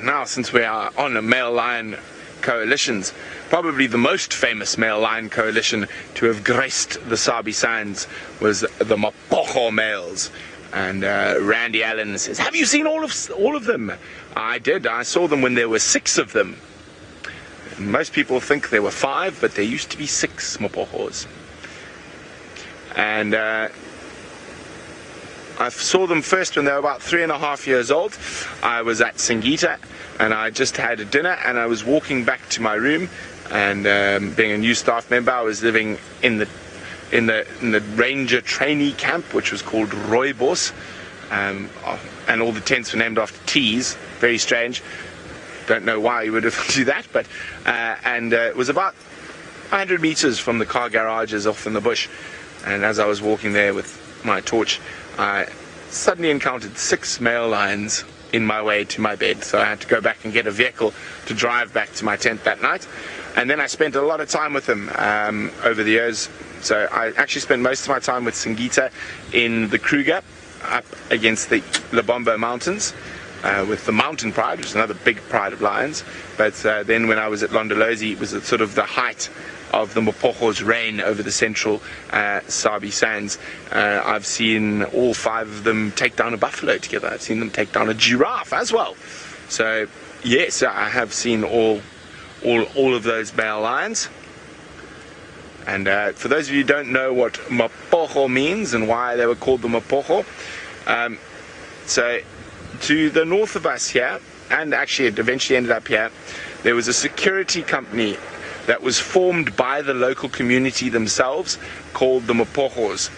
now since we are on a male lion coalitions, probably the most famous male lion coalition to have graced the Sabi Sands was the Mapogo males. And Randy Allen says, have you seen all of them? I did. I saw them when there were 6 of them. Most people think there were 5, but there used to be 6 Mapogos. And I saw them first when they were about 3.5 years old. I was at Singita, and I just had a dinner, and I was walking back to my room. And being a new staff member, I was living in the ranger trainee camp, which was called Rooibos, and all the tents were named after teas. Very strange. Don't know why you would have do that, but it was about 100 meters from the car garages off in the bush. And as I was walking there with my torch, I suddenly encountered 6 male lions in my way to my bed. So I had to go back and get a vehicle to drive back to my tent that night. And then I spent a lot of time with them over the years. So I actually spent most of my time with Singita in the Kruger, up against the Lebombo Mountains, with the Mountain Pride, which is another big pride of lions. But then when I was at Londolozi, it was at sort of the height of the Mapogo's reign over the central Sabi Sands. I've seen all 5 of them take down a buffalo together. I've seen them take down a giraffe as well. So yes, I have seen all of those male lions. And for those of you who don't know what Mapogo means and why they were called the Mapogo, so to the north of us here, and actually it eventually ended up here, there was a security company that was formed by the local community themselves called the Mapogos.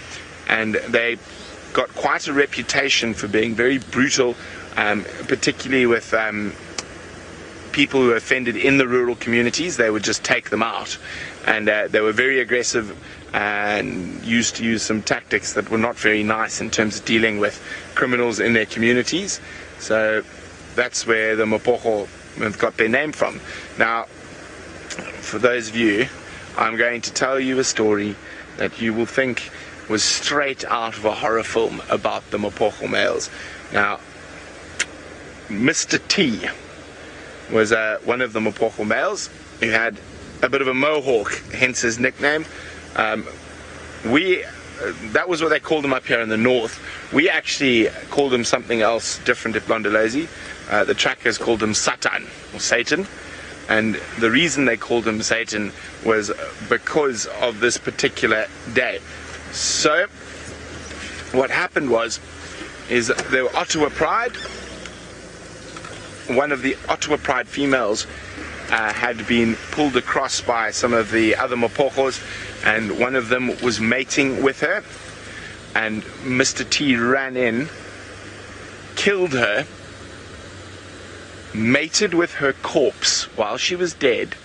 And they got quite a reputation for being very brutal, particularly with people who offended in the rural communities. They would just take them out. And they were very aggressive and used to use some tactics that were not very nice in terms of dealing with criminals in their communities. So that's where the Mapogo have got their name from. Now, for those of you, I'm going to tell you a story that you will think was straight out of a horror film about the Mapogo males. Now, Mr. T was one of the Mapogo males who had a bit of a mohawk, hence his nickname. That was what they called him up here in the north. We actually called him something else different at Londolozi. The trackers called him Satan, or Satan. And the reason they called him Satan was because of this particular day. So, what happened is there were Ottawa Pride. One of the Ottawa Pride females had been pulled across by some of the other Mapogos, and one of them was mating with her. And Mr. T ran in, killed her, mated with her corpse while she was dead,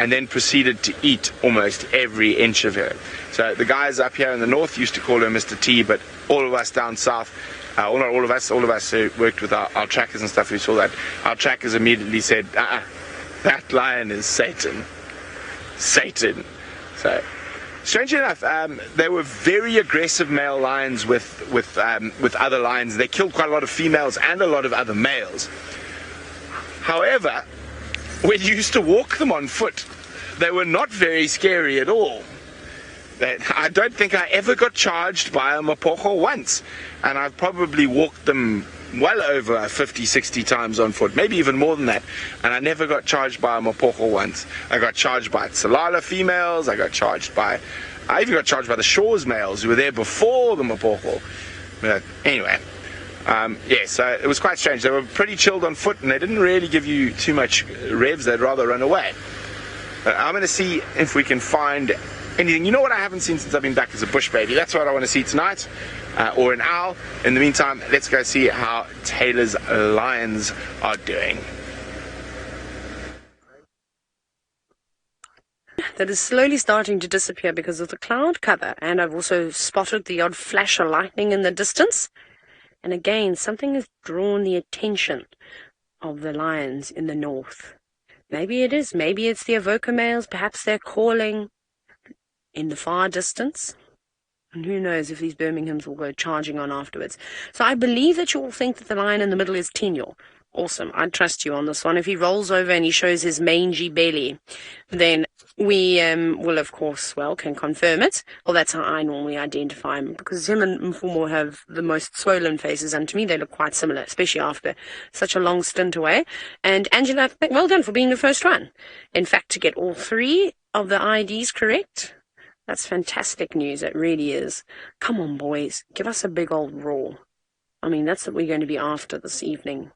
and then proceeded to eat almost every inch of her. So the guys up here in the north used to call her Mr. T, but all of us down south, all of us who worked with our trackers and stuff who saw that, our trackers immediately said, that lion is Satan. Satan. So, strangely enough, they were very aggressive male lions with other lions. They killed quite a lot of females and a lot of other males. However, when you used to walk them on foot, they were not very scary at all. I don't think I ever got charged by a Mapogo once, and I've probably walked them well over 50, 60 times on foot, maybe even more than that, and I never got charged by a Mapogo once. I got charged by Tsalala females, I even got charged by the Shores males who were there before the Mapogo. But anyway, so it was quite strange. They were pretty chilled on foot, and they didn't really give you too much revs. They'd rather run away. I'm going to see if we can find anything. You know what I haven't seen since I've been back as a bush baby? That's what I want to see tonight, or an owl. In the meantime, let's go see how Taylor's lions are doing. That is slowly starting to disappear because of the cloud cover, and I've also spotted the odd flash of lightning in the distance. And again, something has drawn the attention of the lions in the north. Maybe it's the evoker males, perhaps they're calling in the far distance. And who knows if these Birminghams will go charging on afterwards. So I believe that you all think that the lion in the middle is Tino, Awesome. I trust you on this one. If he rolls over and he shows his mangy belly, then we will, of course, can confirm it. Well, that's how I normally identify him, because him and Mfumo have the most swollen faces, and to me they look quite similar, especially after such a long stint away. And Angela, well done for being the first one. In fact, to get all 3 of the IDs correct, that's fantastic news. It really is. Come on, boys. Give us a big old roar. I mean, that's what we're going to be after this evening.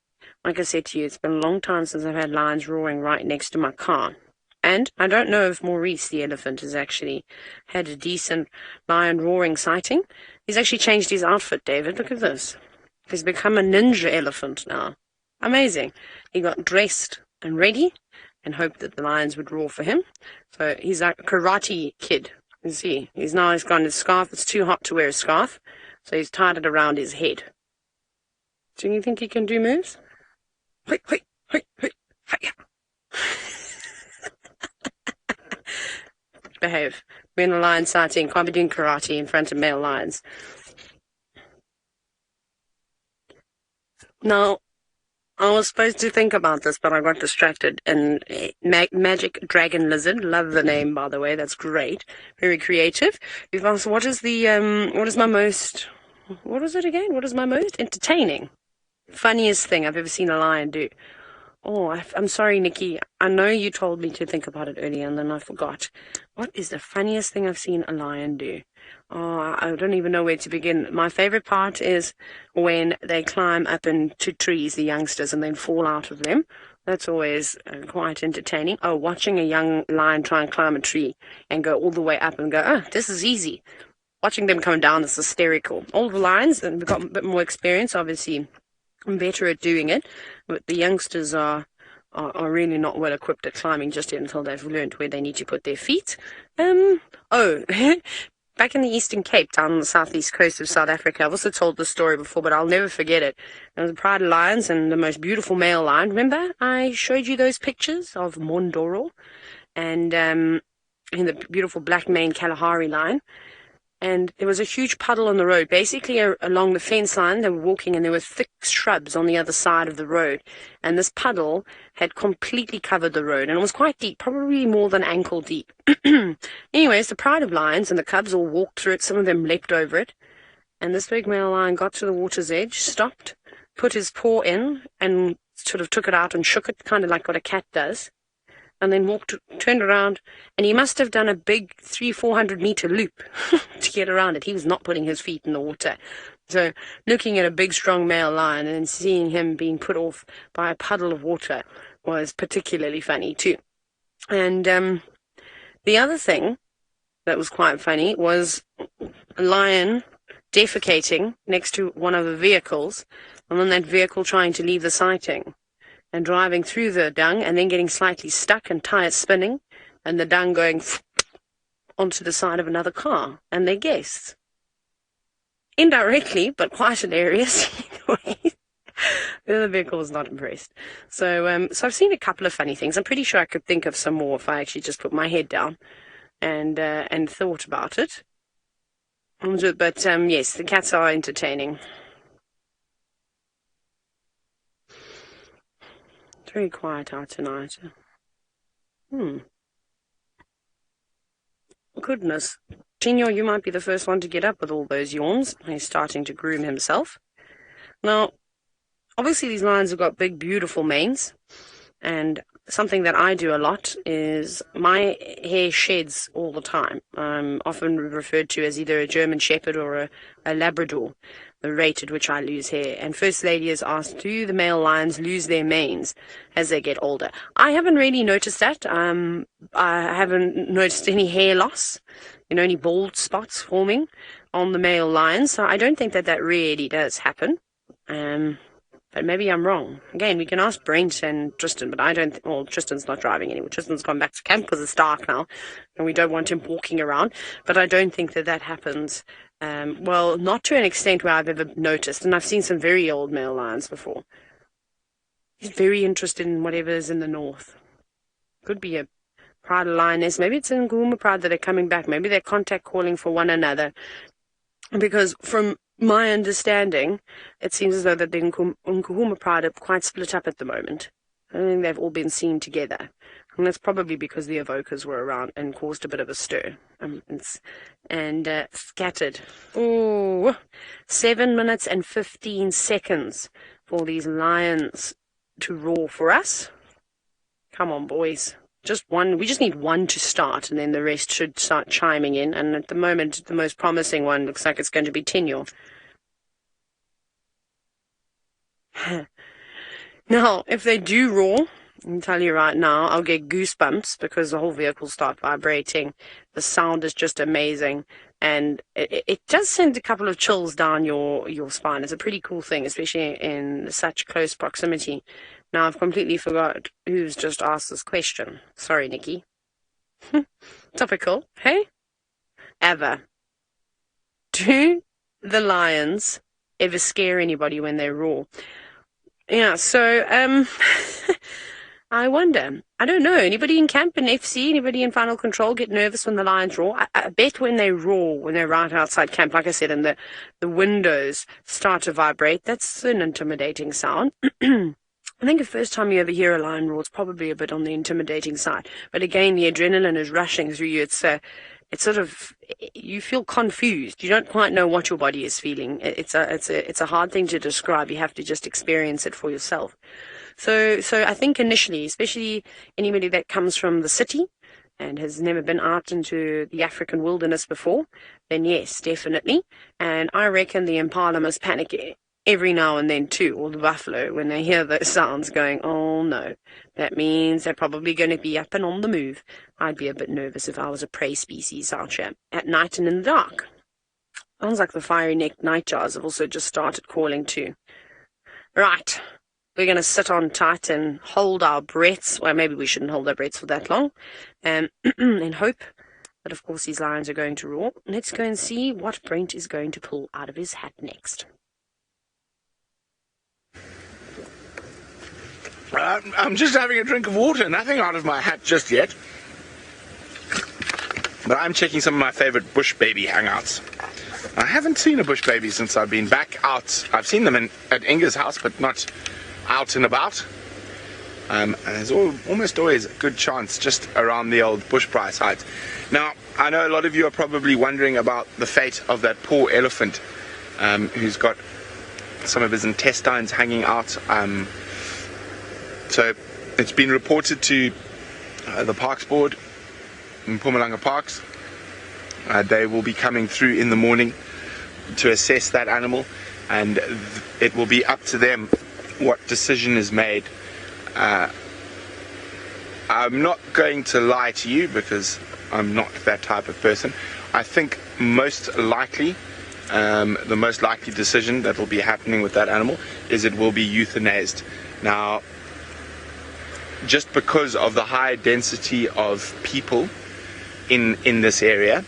Like I said to you, it's been a long time since I've had lions roaring right next to my car. And I don't know if Maurice the elephant has actually had a decent lion roaring sighting. He's actually changed his outfit, David. Look at this. He's become a ninja elephant now. Amazing. He got dressed and ready and hoped that the lions would roar for him. So he's like a karate kid. You see, he's got his scarf. It's too hot to wear a scarf, so he's tied it around his head. Do you think he can do moves? Hoi, hoi, hoi, hoi, hiya. Behave. We're in a lion sighting. Can't be doing karate in front of male lions. Now, I was supposed to think about this, but I got distracted. And Magic Dragon Lizard, love the name, by the way. That's great. Very creative. You've asked, what is my most entertaining, funniest thing I've ever seen a lion do? Oh, I'm sorry, Nikki. I know you told me to think about it earlier, and then I forgot. What is the funniest thing I've seen a lion do? Oh, I don't even know where to begin. My favorite part is when they climb up into trees, the youngsters, and then fall out of them. That's always quite entertaining. Oh, watching a young lion try and climb a tree and go all the way up and go, oh, this is easy. Watching them come down is hysterical. All the lions, and we've got a bit more experience, obviously. I'm better at doing it, but the youngsters are really not well equipped at climbing just yet until they've learned where they need to put their feet. Back in the Eastern Cape, down on the southeast coast of South Africa, I've also told this story before, but I'll never forget it. There was a pride of lions and the most beautiful male lion. Remember, I showed you those pictures of Mondoro and the beautiful black maned Kalahari lion. And there was a huge puddle on the road. Basically, along the fence line, they were walking, and there were thick shrubs on the other side of the road. And this puddle had completely covered the road, and it was quite deep, probably more than ankle deep. Anyways, the pride of lions and the cubs all walked through it. Some of them leapt over it. And this big male lion got to the water's edge, stopped, put his paw in, and sort of took it out and shook it, kind of like what a cat does. And then turned around, and he must have done a big 300-400 meter loop to get around it. He was not putting his feet in the water. So looking at a big, strong male lion and seeing him being put off by a puddle of water was particularly funny too. And the other thing that was quite funny was a lion defecating next to one of the vehicles, and then that vehicle trying to leave the sighting, and driving through the dung and then getting slightly stuck and tires spinning and the dung going onto the side of another car and their guests. Indirectly, but quite hilarious. The other vehicle was not impressed. So I've seen a couple of funny things. I'm pretty sure I could think of some more if I actually just put my head down and thought about it. But yes, the cats are entertaining. It's very quiet out tonight. Goodness. Senor, you might be the first one to get up with all those yawns. He's starting to groom himself. Now, obviously these lions have got big, beautiful manes. And something that I do a lot is my hair sheds all the time. I'm often referred to as either a German Shepherd or a Labrador, the rate at which I lose hair. And First Lady has asked, do the male lions lose their manes as they get older? I haven't really noticed that. I haven't noticed any hair loss, any bald spots forming on the male lions. So I don't think that really does happen. But maybe I'm wrong. Again, we can ask Brent and Tristan, but I don't Tristan's not driving anymore. Tristan's gone back to camp because it's dark now, and we don't want him walking around. But I don't think that happens. Well, not to an extent where I've ever noticed, and I've seen some very old male lions before. He's very interested in whatever is in the north. Could be a pride of lioness. Maybe it's an Nguma pride that are coming back. Maybe they're contact calling for one another. Because from my understanding, it seems as though that the Nkuhuma pride are quite split up at the moment. I don't think they've all been seen together. And that's probably because the evokers were around and caused a bit of a stir. And scattered. Oh, 7 minutes and 15 seconds for these lions to roar for us. Come on, boys. Just one. We just need one to start, and then the rest should start chiming in. And at the moment, the most promising one looks like it's going to be Tenyo. Now, if they do roar, I can tell you right now, I'll get goosebumps because the whole vehicle starts vibrating. The sound is just amazing, and it does send a couple of chills down your spine. It's a pretty cool thing, especially in such close proximity. Now, I've completely forgot who's just asked this question. Sorry, Nikki. Topical, hey? Ever. Do the lions ever scare anybody when they roar? Yeah, so, I wonder. I don't know. Anybody in camp, in FC, anybody in Final Control get nervous when the lions roar? I bet when they roar, when they're right outside camp, like I said, and the windows start to vibrate, that's an intimidating sound. I think the first time you ever hear a lion roar, it's probably a bit on the intimidating side. But again, the adrenaline is rushing through you. It's sort of, you feel confused. You don't quite know what your body is feeling. It's a hard thing to describe. You have to just experience it for yourself. So I think initially, especially anybody that comes from the city and has never been out into the African wilderness before, then yes, definitely. And I reckon the impala must panic every now and then too, or the buffalo, when they hear those sounds going, oh no, that means they're probably going to be up and on the move. I'd be a bit nervous if I was a prey species out here at night and in the dark. Sounds like the fiery-necked nightjars have also just started calling too. Right, we're going to sit on tight and hold our breaths. Well, maybe we shouldn't hold our breaths for that long. And hope that, of course, these lions are going to roar. Let's go and see what Brent is going to pull out of his hat next. I'm just having a drink of water, nothing out of my hat just yet. But I'm checking some of my favorite bush baby hangouts. I haven't seen a bush baby since I've been back out. I've seen them at Inga's house, but not out and about. And there's almost always a good chance just around the old bush price height. Now, I know a lot of you are probably wondering about the fate of that poor elephant who's got some of his intestines hanging out. So it's been reported to the Parks Board in Mpumalanga Parks. They will be coming through in the morning to assess that animal, and it will be up to them what decision is made. I'm not going to lie to you because I'm not that type of person. I think most likely, the most likely decision that will be happening with that animal is it will be euthanized. Now, just because of the high density of people in this area,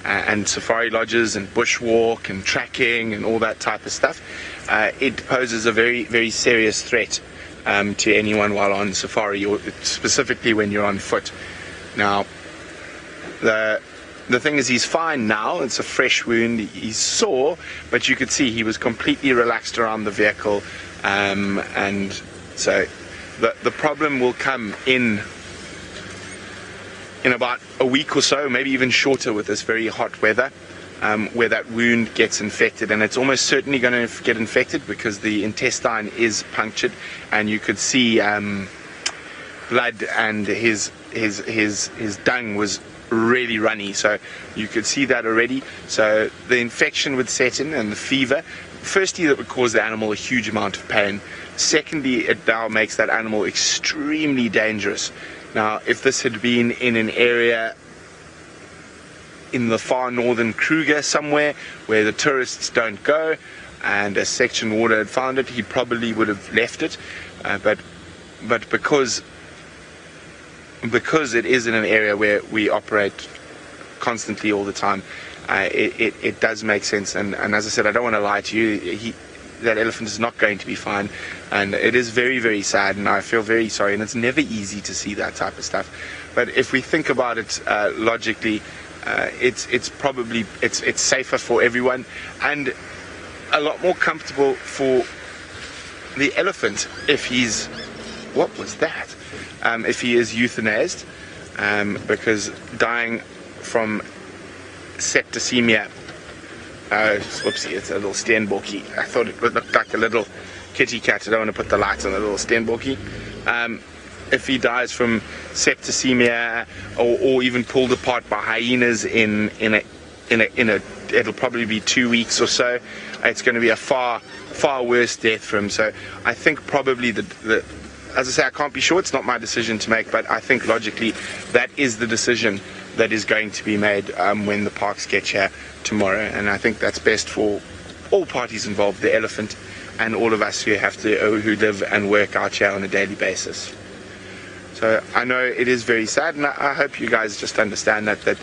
and safari lodges and bushwalk and tracking and all that type of stuff, it poses a very, very serious threat to anyone while on safari, or specifically when you're on foot. Now, the thing is, he's fine now. It's a fresh wound. He's sore, but you could see he was completely relaxed around the vehicle, and so the problem will come in about a week or so, maybe even shorter, with this very hot weather, where that wound gets infected, and it's almost certainly going to get infected because the intestine is punctured, and you could see blood, and his dung was really runny, so you could see that already. So the infection would set in, and the fever. Firstly, that would cause the animal a huge amount of pain. Secondly, it now makes that animal extremely dangerous. Now, if this had been in an area in the far northern Kruger somewhere where the tourists don't go, and a section warder had found it, he probably would have left it. But because it is in an area where we operate constantly all the time, it does make sense. And as I said, I don't want to lie to you. That elephant is not going to be fine, and it is very, very sad, and I feel very sorry, and it's never easy to see that type of stuff. But if we think about it logically, it's probably safer for everyone, and a lot more comfortable for the elephant if he's, what was that? If he is euthanized, because dying from septicemia, whoopsie, it's a little steenbokkie. I thought it looked like a little kitty cat. I don't want to put the lights on the little steenbokkie. If he dies from septicemia or even pulled apart by hyenas in a it'll probably be 2 weeks or so. It's going to be a far worse death for him. So I think probably as I say, I can't be sure. It's not my decision to make, but I think logically that is the decision that is going to be made when the parks get here tomorrow. And I think that's best for all parties involved, the elephant and all of us who live and work out here on a daily basis. So I know it is very sad, and I hope you guys just understand that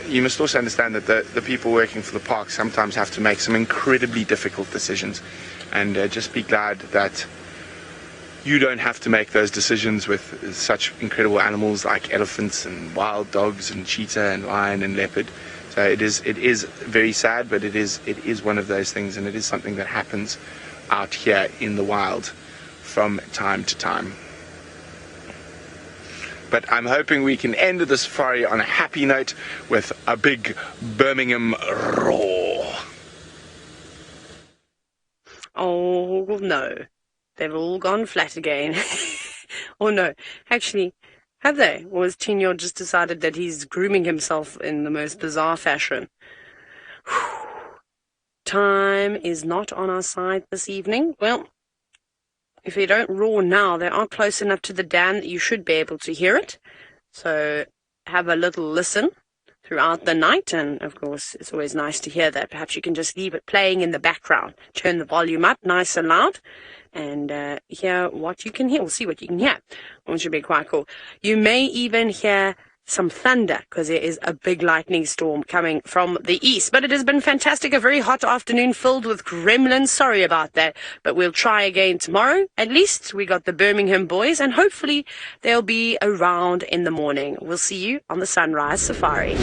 you must also understand that the people working for the park sometimes have to make some incredibly difficult decisions, and just be glad that you don't have to make those decisions with such incredible animals like elephants and wild dogs and cheetah and lion and leopard. So it is very sad, but it is one of those things, and it is something that happens out here in the wild from time to time. But I'm hoping we can end the safari on a happy note with a big Birmingham roar. Oh, no. They've all gone flat again. Or no, actually, have they? Or has Tinyo just decided that he's grooming himself in the most bizarre fashion? Time is not on our side this evening. Well, if they don't roar now, they are close enough to the dam that you should be able to hear it. So have a little listen throughout the night, and of course it's always nice to hear that. Perhaps you can just leave it playing in the background. Turn the volume up nice and loud, and hear what you can hear, or see what you can hear, which should be quite cool. You may even hear some thunder, because there is a big lightning storm coming from the east. But it has been fantastic, a very hot afternoon filled with gremlins. Sorry about that, but we'll try again tomorrow. At least we got the Birmingham Boys, and hopefully they'll be around in the morning. We'll see you on the Sunrise Safari.